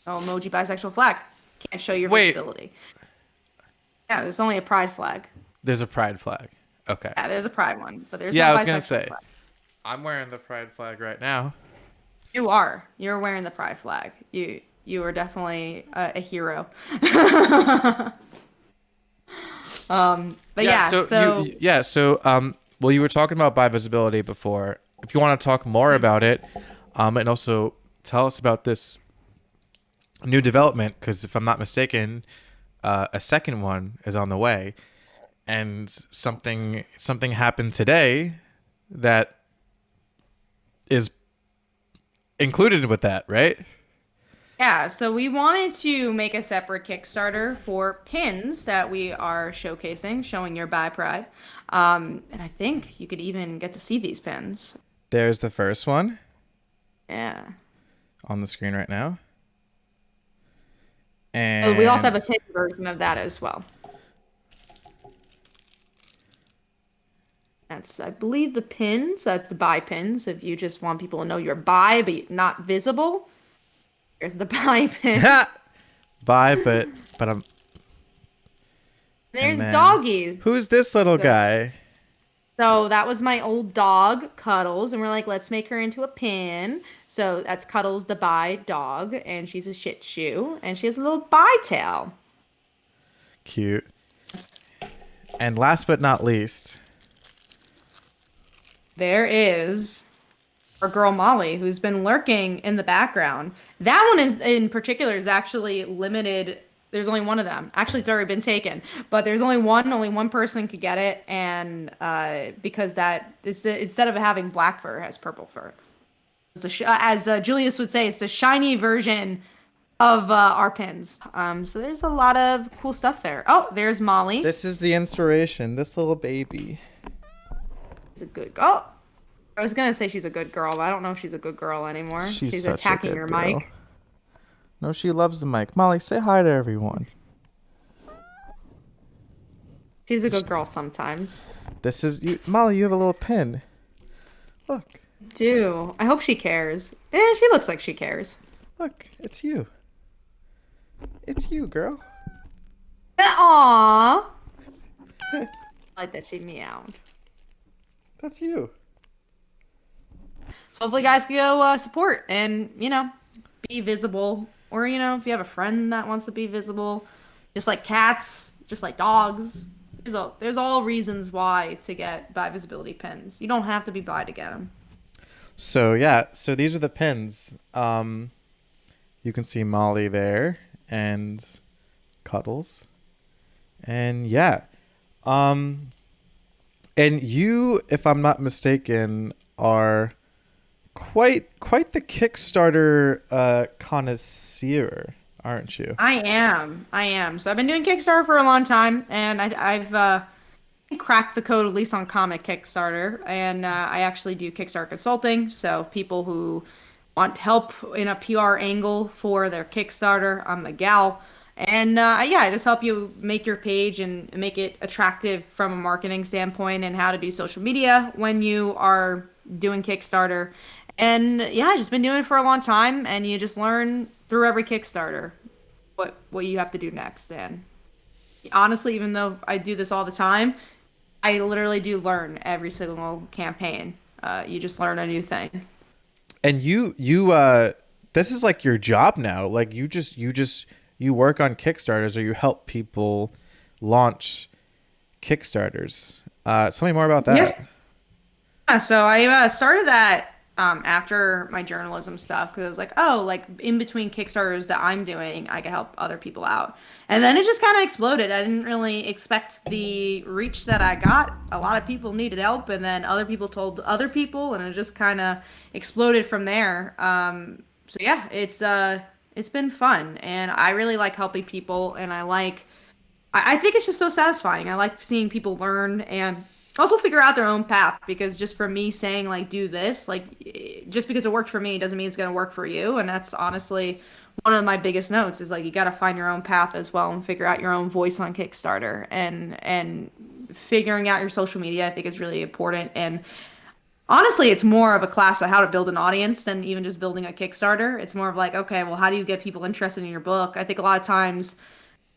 Oh, emoji bisexual flag. Can't show your visibility. Yeah, there's only a pride flag. There's a pride flag. Okay. Yeah, there's a pride one, but there's no I was bisexual gonna say, flag. I'm wearing the pride flag right now. You are. You're wearing the pride flag. You are definitely a hero. But well, you were talking about buy visibility before. If you want to talk more about it, and also tell us about this new development, because if I'm not mistaken, a second one is on the way, and something happened today that is included with that, right? Yeah, so we wanted to make a separate Kickstarter for pins that we are showcasing, showing your buy pride. And I think you could even get to see these pins. There's the first one. Yeah. On the screen right now. And we also have a pin version of that as well. That's, I believe, the pin. So that's the bi pin. So if you just want people to know you're bi, but not visible, there's the bi pin. Ha! Bye, but I'm. And There's then, doggies. who's this little So guy? So that was my old dog, Cuddles, and we're like, let's make her into a pin. So that's Cuddles the bi dog, and she's a Shih Tzu, and she has a little bi tail. Cute. And last but not least, There is our girl Molly, who's been lurking in the background. That one is in particular is actually limited. There's only one of them. Actually, it's already been taken, but there's only one. Only one person could get it, and because that is instead of having black fur, it has purple fur. As Julius would say, it's the shiny version of our pins. So there's a lot of cool stuff there. Oh, there's Molly. this is the inspiration. This little baby. She's a good girl. Oh, I was gonna say she's a good girl, but I don't know if she's a good girl anymore. She's She's such a attacking good your girl. mic. No, she loves the mic. Molly, say hi to everyone. She's a good girl sometimes. This is you, Molly. You have a little pin. Look, Do. I hope she cares. She looks like she cares. look. It's you. It's you, girl. Aww. I like that she meowed. That's you. So hopefully guys can go support and, be visible. Or, if you have a friend that wants to be visible, just like cats, just like dogs. There's all reasons why to get bi visibility pins. You don't have to be bi to get them. So yeah, so these are the pins. You can see Molly there and Cuddles, and yeah, um, and you, if I'm not mistaken, are quite the Kickstarter connoisseur, aren't you? I am. I am. So I've been doing Kickstarter for a long time, and I've cracked the code at least on comic Kickstarter, and I actually do Kickstarter consulting. So people who want help in a PR angle for their Kickstarter, I'm the gal. And yeah, I just help you make your page and make it attractive from a marketing standpoint and how to do social media when you are doing Kickstarter. And yeah, I've just been doing it for a long time, and you just learn through every Kickstarter what you have to do next. And honestly, even though I do this all the time, I literally do learn every single campaign. You just learn a new thing. And this is like your job now. Like you work on Kickstarters or you help people launch Kickstarters. Tell me more about that. Yeah, so I started that after my journalism stuff because I was like, oh, like in between Kickstarters that I'm doing, I can help other people out. And then it just kind of exploded. I didn't really expect the reach that I got. A lot of people needed help, and then other people told other people, and it just kind of exploded from there. So yeah, it's been fun, and I really like helping people, and I think it's just so satisfying. I like seeing people learn and also figure out their own path because just for me saying like do this, like just because it worked for me doesn't mean it's going to work for you. And that's honestly one of my biggest notes is like you got to find your own path as well and figure out your own voice on Kickstarter and figuring out your social media I think is really important. And honestly, it's more of a class of how to build an audience than even just building a Kickstarter. It's more of like, okay, well, how do you get people interested in your book? I think a lot of times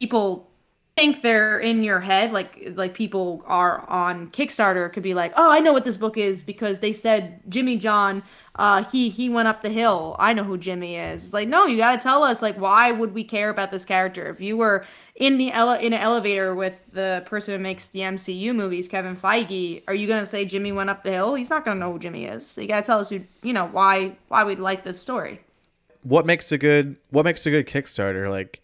people think they're in your head like people are on Kickstarter could be like, oh, I know what this book is because they said Jimmy John he went up the hill. I know who Jimmy is. It's like, no, you got to tell us like why would we care about this character? If you were in an elevator with the person who makes the MCU movies, Kevin Feige, are you going to say Jimmy went up the hill? He's not going to know who Jimmy is. So you got to tell us who, why we'd like this story. What makes a good Kickstarter? Like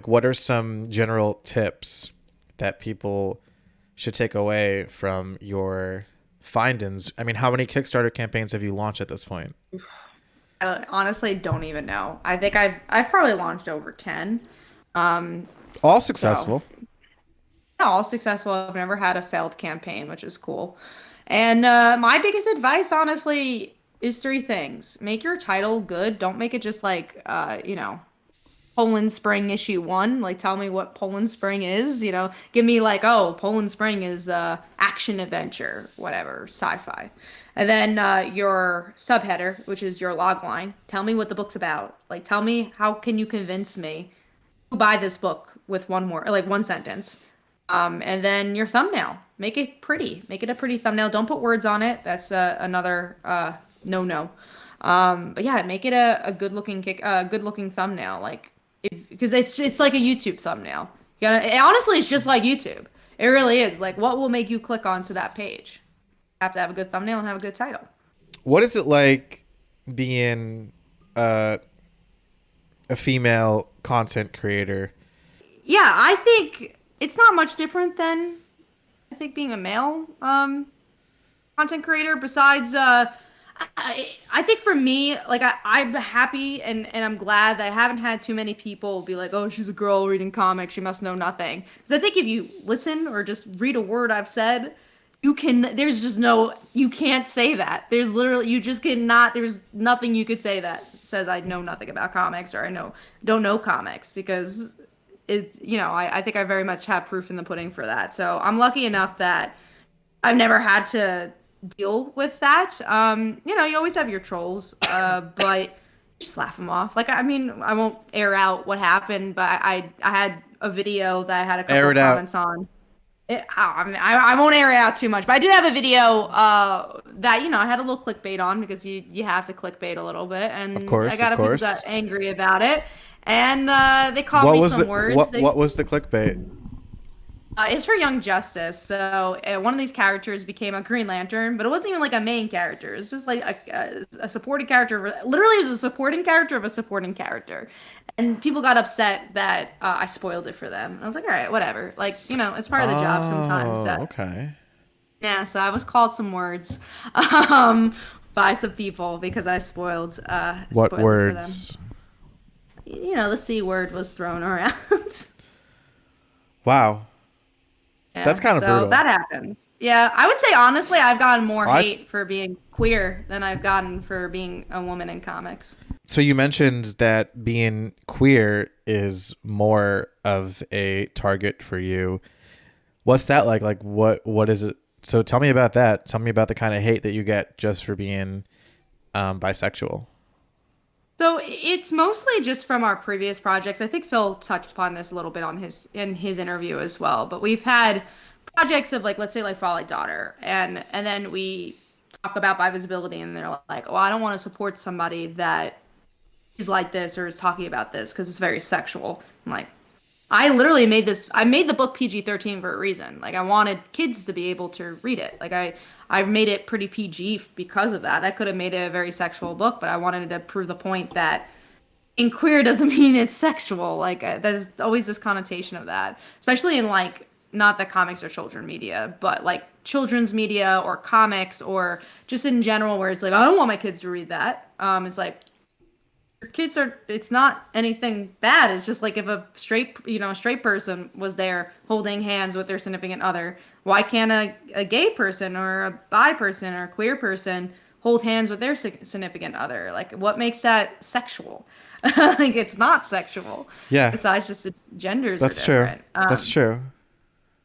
what are some general tips that people should take away from your findings? I mean, how many Kickstarter campaigns have you launched at this point? I honestly don't even know. I think I've probably launched over 10. Um, All so successful. yeah, all successful. I've never had a failed campaign, which is cool. And my biggest advice, honestly, is three things. Make your title good. Don't make it just like, Poland Spring issue 1. Like, tell me what Poland Spring is. Give me like, oh, Poland Spring is action adventure, whatever, sci-fi. And then your subheader, which is your log line. Tell me what the book's about. Like, tell me how can you convince me to buy this book with one more, like one sentence. And then your thumbnail. Make it pretty. Make it a pretty thumbnail. Don't put words on it. That's another no. But yeah, make it a good looking thumbnail. Like, because it's like a YouTube thumbnail. Honestly, it's just like YouTube. It really is. Like, what will make you click onto that page? You have to have a good thumbnail and have a good title. What is it like being a female content creator? Yeah, I think it's not much different than I think being a male content creator. Besides, I think for me, like I'm happy and I'm glad that I haven't had too many people be like, "Oh, she's a girl reading comics. She must know nothing." Because I think if you listen or just read a word I've said, you can. There's just no. You can't say that. There's literally you just cannot. There's nothing you could say that says I know nothing about comics or I don't know comics because I think I very much have proof in the pudding for that. So I'm lucky enough that I've never had to deal with that. You always have your trolls, but just laugh them off. Like, I mean, I won't air out what happened, but I had a video that I had a couple Air of it out. comments on. I won't air it out too much, but I did have a video that I had a little clickbait on because you have to clickbait a little bit, Of and I course, got of a people got course. angry about it, and they called What me was the some words. what was the clickbait? It's for Young Justice. So one of these characters became a Green Lantern, but it wasn't even like a main character. It's just like a supporting character. Literally, it was a supporting character of a supporting character. And people got upset that I spoiled it for them. I was like, all right, whatever. Like, it's part of the job sometimes. Oh, That okay. Yeah. So I was called some words um, by some people because I What spoiled it for them. words? The C word was thrown around. Wow, that's Yeah, kind of so brutal. that happens. Yeah, I would say honestly, I've gotten more I hate for being queer than I've gotten for being a woman in comics. So you mentioned that being queer is more of a target for you. What's that like? Like what is it? So tell me about that. Tell me about the kind of hate that you get just for being bisexual. So it's mostly just from our previous projects. I think Phil touched upon this a little bit on his interview as well. But we've had projects of like let's say like Fall Like Daughter, and then we talk about bi visibility, and they're like, "Oh, I don't want to support somebody that is like this or is talking about this because it's very sexual." I'm like, I literally I made the book PG-13 for a reason. Like I wanted kids to be able to read it. Like I made it pretty PG because of that. I could have made it a very sexual book, but I wanted to prove the point that in queer doesn't mean it's sexual. Like there's always this connotation of that, especially in like not that comics are children media, but like children's media or comics or just in general where it's like I don't want my kids to read that. It's like kids are it's not anything bad. It's just like if a straight person was there holding hands with their significant other, why can't a gay person or a bi person or a queer person hold hands with their significant other? Like what makes that sexual? Like it's not sexual Yeah, besides just the genders are that's true. different. That's true.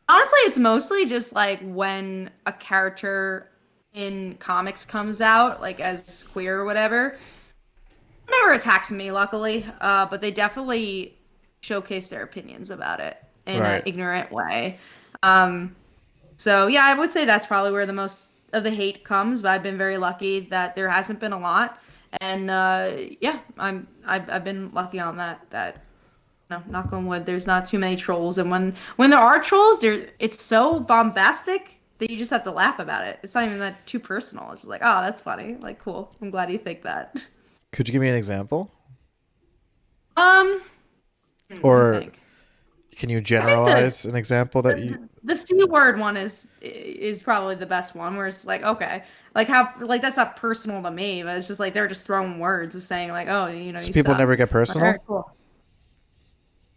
Honestly, it's mostly just like when a character in comics comes out like as queer or whatever, never attacks me, luckily, but they definitely showcase their opinions about it in an Right. ignorant way. Um, so yeah, I would say that's probably where the most of the hate comes. But I've been very lucky that there hasn't been a lot, and yeah, I've been lucky on that. That no, knock on wood, there's not too many trolls, and when there are trolls, it's so bombastic that you just have to laugh about it. It's not even that too personal. It's just like, oh, that's funny. Like, cool. I'm glad you think that. Could you give me an example? Um, let me Or think. can you I think generalize an example that you the C word one is probably the best one where it's like okay like how like that's not personal to me but it's just like th're just throwing words of saying like oh so you people suck. never get Like, all right, personal? cool.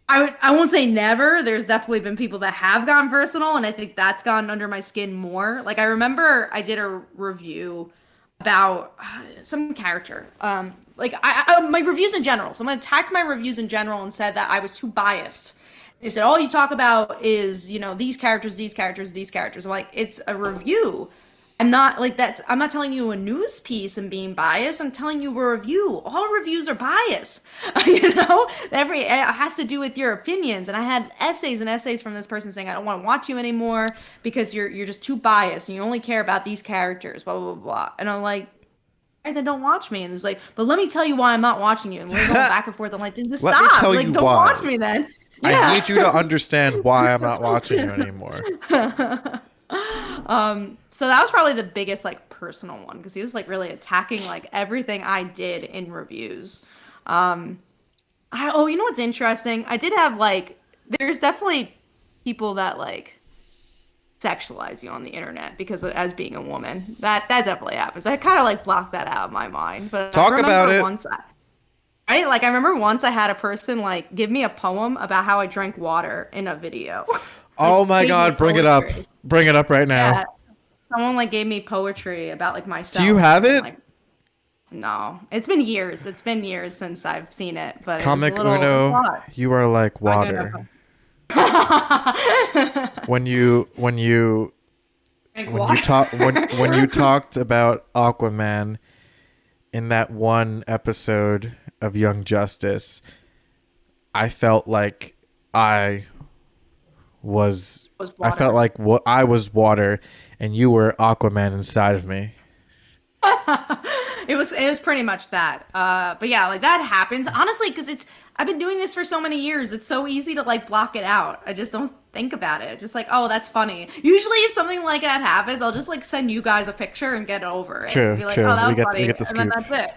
I won't say never. There's definitely been people that have gone personal and I think that's gone under my skin more. Like I remember I did a review about some character. Like my reviews in general. Someone attacked my reviews in general and said that I was too biased. They said all you talk about is, you know, these characters, these characters, these characters. I'm like, it's a review. I'm not like that's. I'm not telling you a news piece and being biased. I'm telling you a review. All reviews are biased. You know, it has to do with your opinions. And I had essays and essays from this person saying, I don't want to watch you anymore because you're just too biased and you only care about these characters. Blah blah blah blah. And I'm like, and then don't watch me. And it's like, but let me tell you why I'm not watching you. And we're going back and forth. I'm like, then just Let me stop. tell Like, you don't why. watch me then. I Yeah. need you to understand why I'm not watching you anymore. So that was probably the biggest like personal one because he was like really attacking like everything I did in reviews. You know what's interesting? I did have like there's definitely people that like sexualize you on the internet because as being a woman. That definitely happens. I kind of like blocked that out of my mind. But I Talk about remember it. once right? Like I remember once I had a person like give me a poem about how I drank water in a video. Like Oh my gave me God, bring it up. poetry. Bring it up right now. Yeah. Someone like gave me poetry about like myself. Do you have And, it? like, no, it's been years. It's been years since I've seen it, but it was a Comic little. Uno, you are like Comic water. Uno. When you Drink when you water. talk when you talked about Aquaman in that one episode of Young Justice, I felt like I was Was I felt water. like what I was water and you were Aquaman inside of me. It was pretty much that. But yeah, like that happens honestly because it's I've been doing this for so many years. It's so easy to like block it out. I just don't think about it. Just like, oh, that's funny. Usually, if something like that happens, I'll just like send you guys a picture and get over it and True, be like, oh, true. that We was get funny, the and then scoop. that's it.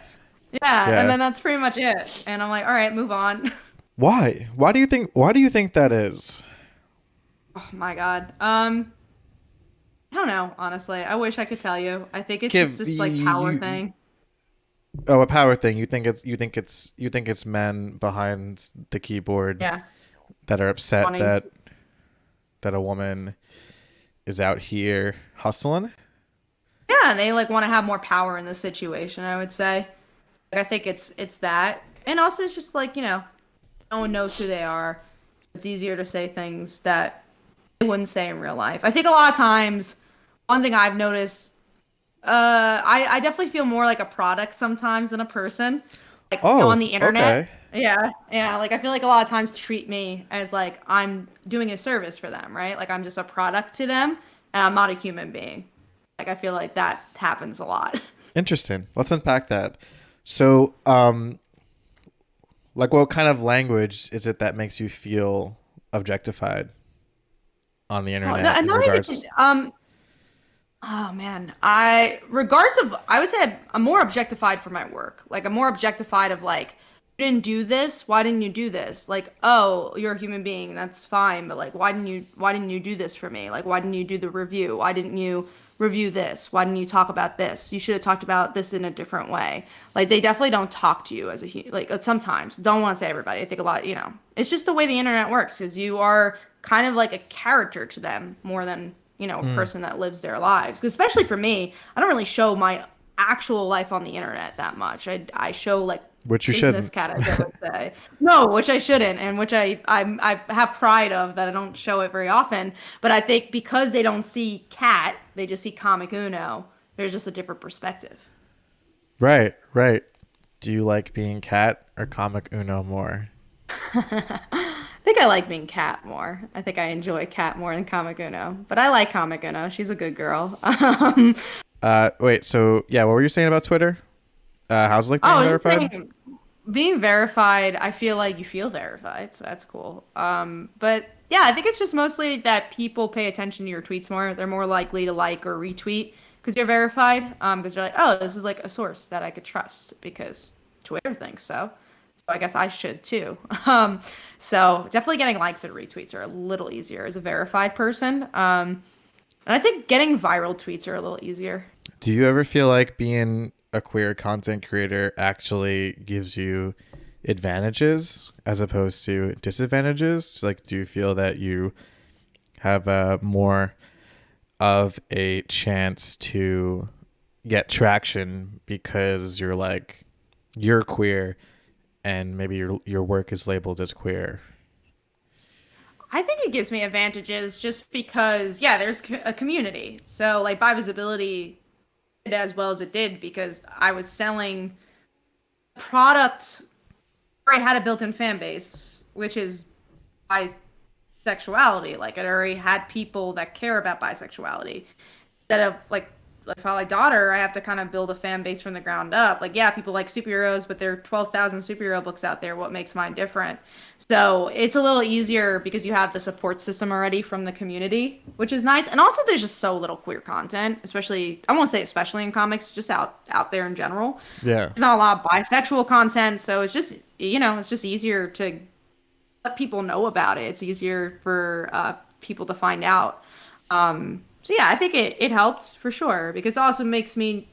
Yeah, and Yeah. then that's pretty much it. And I'm like, all right, move on. Why? Why do you think that is? Oh my God. I don't know, honestly. I wish I could tell you. I think it's just Give this like power you thing. Oh, a power thing. You think it's men behind the keyboard Yeah, that are upset wanting. that a woman is out here hustling? Yeah, and they like want to have more power in the situation, I would say. Like, I think it's that. And also it's just like, no one knows who they are. It's easier to say things that they wouldn't say in real life. I think a lot of times one thing I've noticed I definitely feel more like a product sometimes than a person. Like on Oh, the internet. okay. Yeah, yeah. Like I feel like a lot of times treat me as like I'm doing a service for them, right? Like I'm just a product to them and I'm not a human being. Like I feel like that happens a lot. Interesting. Let's unpack that. So, like what kind of language is it that makes you feel objectified on the Oh, internet in not even regards? oh man. I would say I'm more objectified for my work. Like I'm more objectified of like you didn't do this, why didn't you do this? Like, oh, you're a human being, that's fine, but like why didn't you do this for me? Like why didn't you do the review? Why didn't you review this? Why didn't you talk about this? You should have talked about this in a different way. Like they definitely don't talk to you as like sometimes. Don't want to say everybody. I think a lot, it's just the way the internet works because you are kind of like a character to them more than a Mm, person that lives their lives. 'Cause especially for me, I don't really show my actual life on the internet that much. I show like which you business shouldn't. cat, as I would say. No, which I shouldn't, and which I have pride of that I don't show it very often. But I think because they don't see cat, they just see comic Uno. There's just a different perspective. Right, right. Do you like being cat or comic Uno more? I think I like being Cat more. I think I enjoy Cat more than Comic Uno, but I like Comic Uno. She's a good girl. Wait, so yeah, what were you saying about Twitter? How's it like Oh, being I was just verified? saying, being verified, I feel like you feel verified, so that's cool. But yeah, I think it's just mostly that people pay attention to your tweets more. They're more likely to like or retweet because you're verified. Because they're like, oh, this is like a source that I could trust because Twitter thinks so. So I guess I should too. So definitely getting likes and retweets are a little easier as a verified person. And I think getting viral tweets are a little easier. Do you ever feel like being a queer content creator actually gives you advantages as opposed to disadvantages? Like, do you feel that you have more of a chance to get traction because you're queer and maybe your work is labeled as queer? I think it gives me advantages just because, yeah, there's a community. So, like, by visibility did as well as it did because I was selling products where I had a built-in fan base, which is bisexuality. Like, it already had people that care about bisexuality. Instead of like for my daughter, I have to kind of build a fan base from the ground up. Like, yeah, people like superheroes, but there are 12,000 superhero books out there. What makes mine different? So it's a little easier because you have the support system already from the community, which is nice. And also, there's just so little queer content, especially I won't say especially in comics, just out there in general. Yeah. There's not a lot of bisexual content, so it's just it's just easier to let people know about it. It's easier for people to find out. So yeah, I think it helped for sure because it also makes me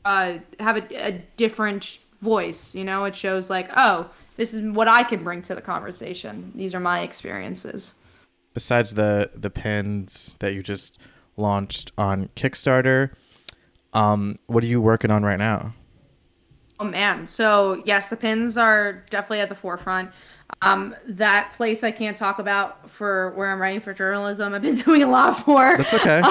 have a different voice. You know, it shows like, oh, this is what I can bring to the conversation. These are my experiences. Besides the pins that you just launched on Kickstarter, what are you working on right now? Oh man. So yes, the pins are definitely at the forefront. That place I can't talk about for where I'm writing for journalism. I've been doing a lot for. That's okay.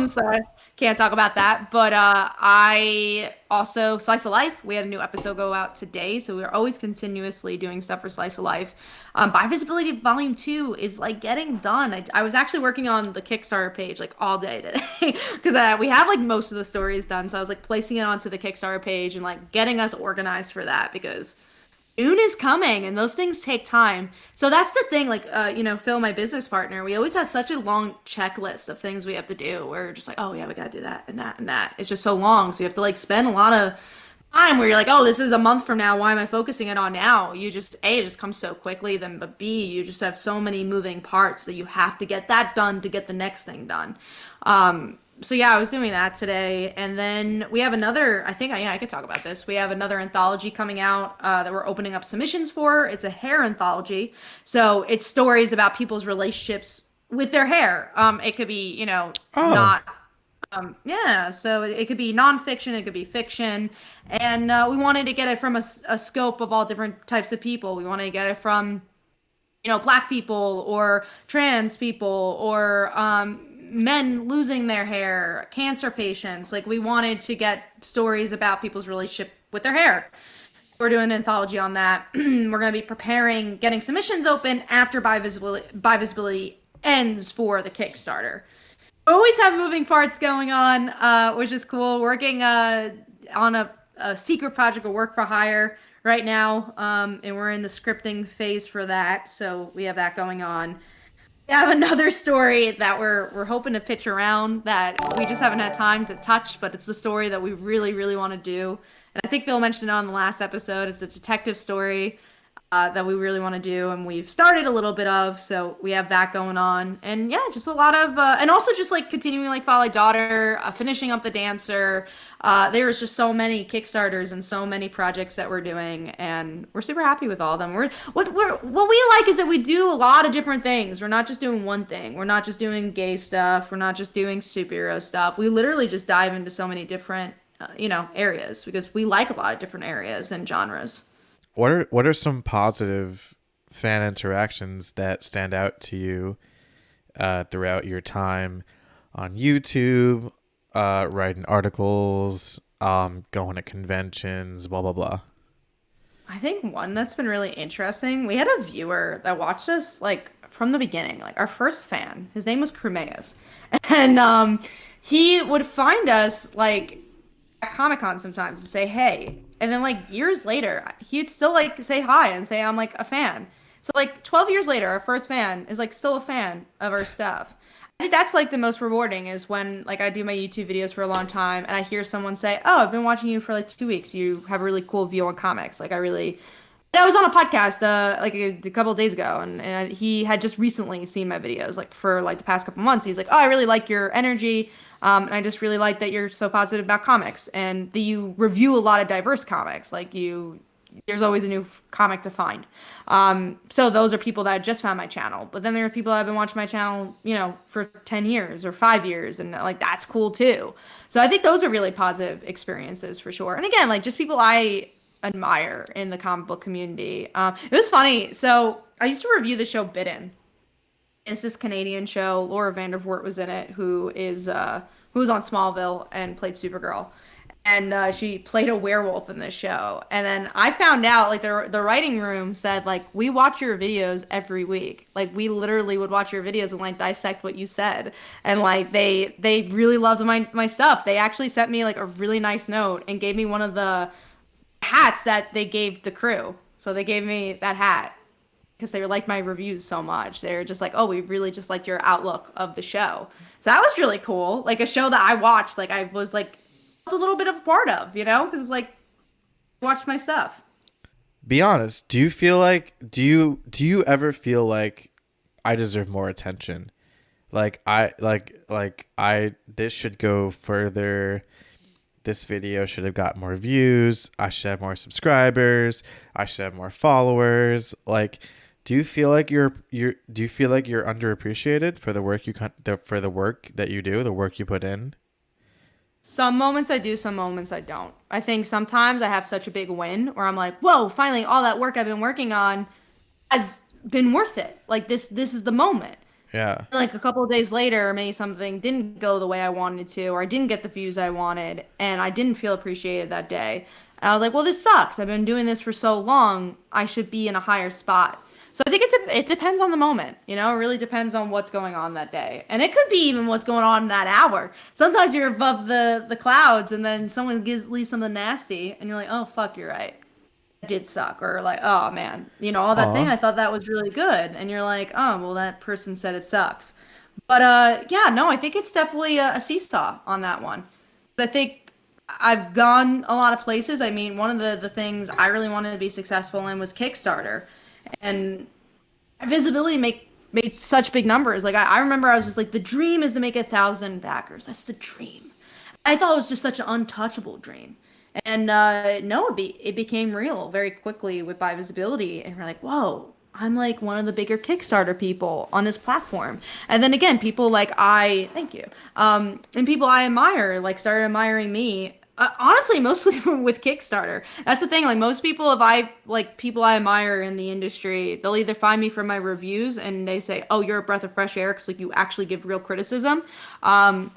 So I can't talk about that. But I also Slice of Life. We had a new episode go out today, so we're always continuously doing stuff for Slice of Life. By Visibility Volume 2 is like getting done. I was actually working on the Kickstarter page like all day today because we have like most of the stories done. So I was like placing it onto the Kickstarter page and like getting us organized for that because June is coming and those things take time. So that's the thing, like Phil, my business partner, we always have such a long checklist of things we have to do. We're just like, oh yeah, we gotta do that and that and that. It's just so long. So you have to like spend a lot of time where you're like, oh, this is a month from now. Why am I focusing it on now? You just it just comes so quickly, then but B, you just have so many moving parts that you have to get that done to get the next thing done. So yeah, I was doing that today, and then we have another. I think yeah, I could talk about this. We have another anthology coming out that we're opening up submissions for. It's a hair anthology, so it's stories about people's relationships with their hair. It could be Oh, not yeah, so it could be nonfiction, it could be fiction, and we wanted to get it from a scope of all different types of people. We wanted to get it from black people or trans people or men losing their hair, cancer patients. Like we wanted to get stories about people's relationship with their hair. We're doing an anthology on that. We're going to be preparing, getting submissions open after by visibility ends for the Kickstarter. We always have moving parts going on, which is cool. Working on a secret project of work for hire right now, and we're in the scripting phase for that. So we have that going on. We have another story that we're hoping to pitch around that we just haven't had time to touch, but it's the story that we really really want to do. And I think Phil mentioned it on the last episode. It's a detective story that we really want to do, and we've started a little bit of, so we have that going on, and yeah, just a lot of, and also just like continuing like Follow Daughter, finishing up the Dancer. There was just so many Kickstarters and so many projects that we're doing, and we're super happy with all of them. What we like is that we do a lot of different things. We're not just doing one thing. We're not just doing gay stuff. We're not just doing superhero stuff. We literally just dive into so many different, areas because we like a lot of different areas and genres. what are some positive fan interactions that stand out to you throughout your time on YouTube, writing articles, going to conventions, blah blah blah? I think one that's been really interesting. We had a viewer that watched us like from the beginning, like our first fan. His name was Crumeus, and he would find us like at Comic Con sometimes and say hey, and then like years later, he'd still like say hi and say I'm like a fan. So like 12 years later, our first fan is like still a fan of our stuff. I think that's like the most rewarding is when like I do my YouTube videos for a long time and I hear someone say, "Oh, I've been watching you for like 2 weeks. You have a really cool view on comics." Like I was on a podcast like a couple of days ago, and he had just recently seen my videos like for like the past couple months. He's like, "Oh, I really like your energy, and I just really like that you're so positive about comics and that you review a lot of diverse comics. Like there's always a new comic to find. So those are people that just found my channel. But then there are people that have been watching my channel, for 10 years or 5 years, and like that's cool too. So I think those are really positive experiences for sure. And again, like just people I admire in the comic book community. It was funny. So I used to review the show Bitten. It's this Canadian show. Laura Vandervoort was in it, who was on Smallville and played Supergirl, and she played a werewolf in this show. And then I found out, like the writing room said, like we watch your videos every week. Like we literally would watch your videos and like dissect what you said, and like they really loved my stuff. They actually sent me like a really nice note and gave me one of the hats that they gave the crew. So they gave me that hat because they liked my reviews so much. They were just like, "Oh, we really just liked your outlook of the show." So that was really cool. Like a show that I watched, like I was like a little bit of a part of, because like watched my stuff. Be honest. Do you ever feel like I deserve more attention? Like I this should go further. This video should have got more views. I should have more subscribers. I should have more followers. Like, do you feel like you're underappreciated for the work for the work that you do, the work you put in? Some moments I do, some moments I don't. I think sometimes I have such a big win where I'm like, "Whoa, finally all that work I've been working on has been worth it. Like this is the moment." Yeah. Like a couple of days later, maybe something didn't go the way I wanted to, or I didn't get the views I wanted, and I didn't feel appreciated that day. And I was like, well, this sucks. I've been doing this for so long. I should be in a higher spot. So I think it depends on the moment, It really depends on what's going on that day. And it could be even what's going on in that hour. Sometimes you're above the clouds and then someone leaves something nasty and you're like, oh, fuck, you're right, did suck, or like, oh man, all that thing Aw. I thought that was really good, and you're like, oh well, that person said it sucks. But yeah, no, I think it's definitely a seesaw on that one. I think I've gone a lot of places. I mean, one of the things I really wanted to be successful in was Kickstarter, and visibility made such big numbers. Like I remember I was just like, the dream is to make 1,000 backers. That's the dream. I thought it was just such an untouchable dream. And no, it became real very quickly with by visibility. And we're like, whoa, I'm like one of the bigger Kickstarter people on this platform. And then again, people like thank you, and people I admire like started admiring me. Honestly, mostly with Kickstarter. That's the thing. Like most people, if I like people I admire in the industry, they'll either find me from my reviews and they say, "Oh, you're a breath of fresh air," because like you actually give real criticism,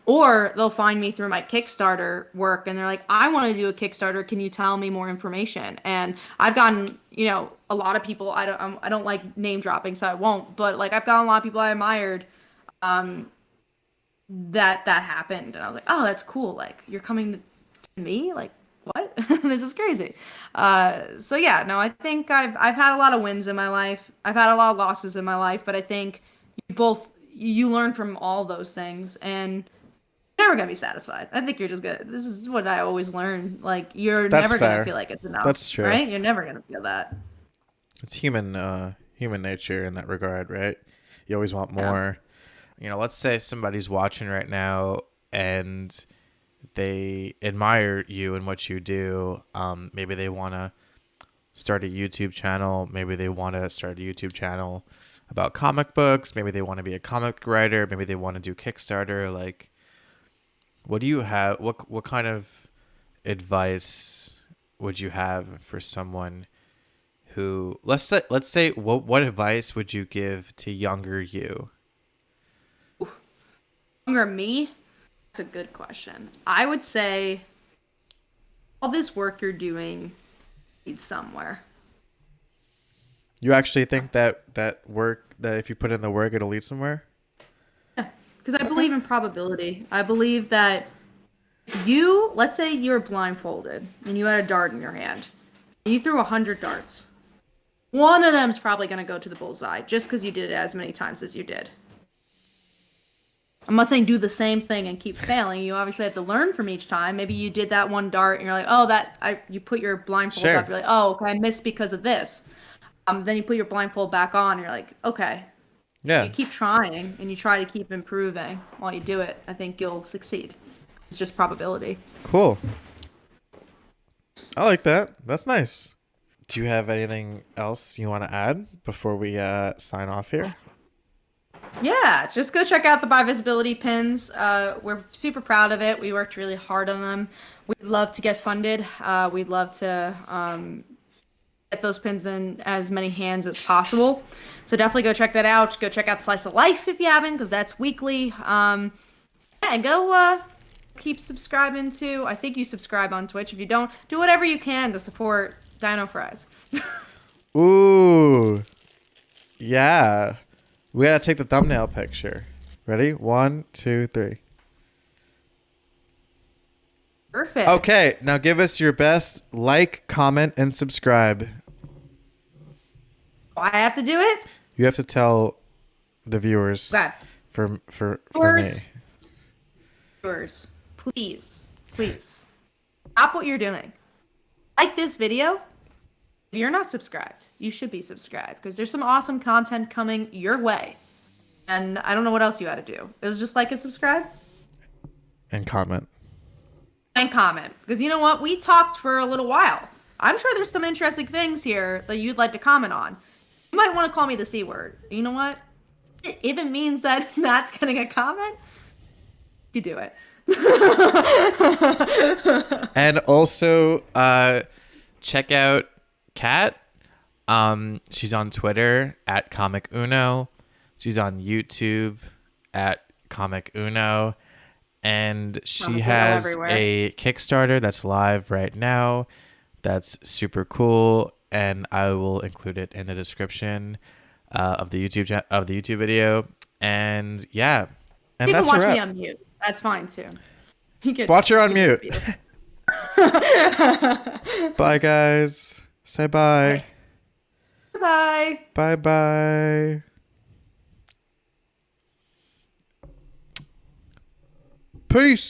or they'll find me through my Kickstarter work and they're like, "I want to do a Kickstarter. Can you tell me more information?" And I've gotten, a lot of people. I don't like name dropping, so I won't. But like I've gotten a lot of people I admired. Um, that happened, and I was like, "Oh, that's cool. Like you're coming to me, like what? This is crazy." So yeah, no, I think I've had a lot of wins in my life. I've had a lot of losses in my life, but I think you learn from all those things, and you're never gonna be satisfied. I think you're just gonna. This is what I always learn. Like you're That's never gonna fair. feel like it's enough, That's true. right? You're never gonna feel that. It's human nature in that regard, right? You always want Yeah. more. Let's say somebody's watching right now and they admire you and what you do. Maybe they want to start a YouTube channel. Maybe they want to start a YouTube channel about comic books. Maybe they want to be a comic writer. Maybe they want to do Kickstarter. Like, what do you have? What kind of advice would you have for someone who let's say what advice would you give to younger you? Younger me? That's a good question. I would say all this work you're doing leads somewhere. You actually think that if you put in the work, it'll lead somewhere? Yeah, because I Okay. believe in probability. I believe that if you, let's say you're blindfolded and you had a dart in your hand, and you threw 100 darts. One of them's probably going to go to the bullseye just because you did it as many times as you did. I'm not saying do the same thing and keep failing. You obviously have to learn from each time. Maybe you did that one dart and you're like, oh, you put your blindfold up. Sure. You're like, oh, okay, I missed because of this. Then you put your blindfold back on. And you're like, okay. You Yeah. keep trying and you try to keep improving while you do it. I think you'll succeed. It's just probability. Cool. I like that. That's nice. Do you have anything else you want to add before we sign off here? Yeah, just go check out the Buy Visibility pins. We're super proud of it. We worked really hard on them. We'd love to get funded. We'd love to get those pins in as many hands as possible. So definitely go check that out. Go check out Slice of Life if you haven't, because that's weekly. Yeah, and go keep subscribing to. I think you subscribe on Twitch. If you don't, do whatever you can to support Dino Fries. Ooh, yeah. We gotta take the thumbnail picture. Ready? 1, 2, 3. Perfect. Okay, now give us your best like, comment, and subscribe. I have to do it. You have to tell the viewers Okay. for Viewers. me. Viewers, please stop what you're doing. Like this video. If you're not subscribed, you should be subscribed because there's some awesome content coming your way. And I don't know what else you got to do. It was just like and subscribe And comment. and comment because you know what? We talked for a little while. I'm sure there's some interesting things here that you'd like to comment on. You might want to call me the C word. You know what? If it means that Matt's getting a comment, you do it. And also check out Kat. She's on Twitter at Comic Uno. She's on YouTube at Comic Uno. And she Comic Uno has everywhere. a Kickstarter that's live right now. That's super cool. And I will include it in the description of the YouTube video. And yeah. And You can that's watch a me wrap. on mute. That's fine too. You can Watch her on you mute. can Bye, guys. Say bye. Bye. Bye bye. Peace.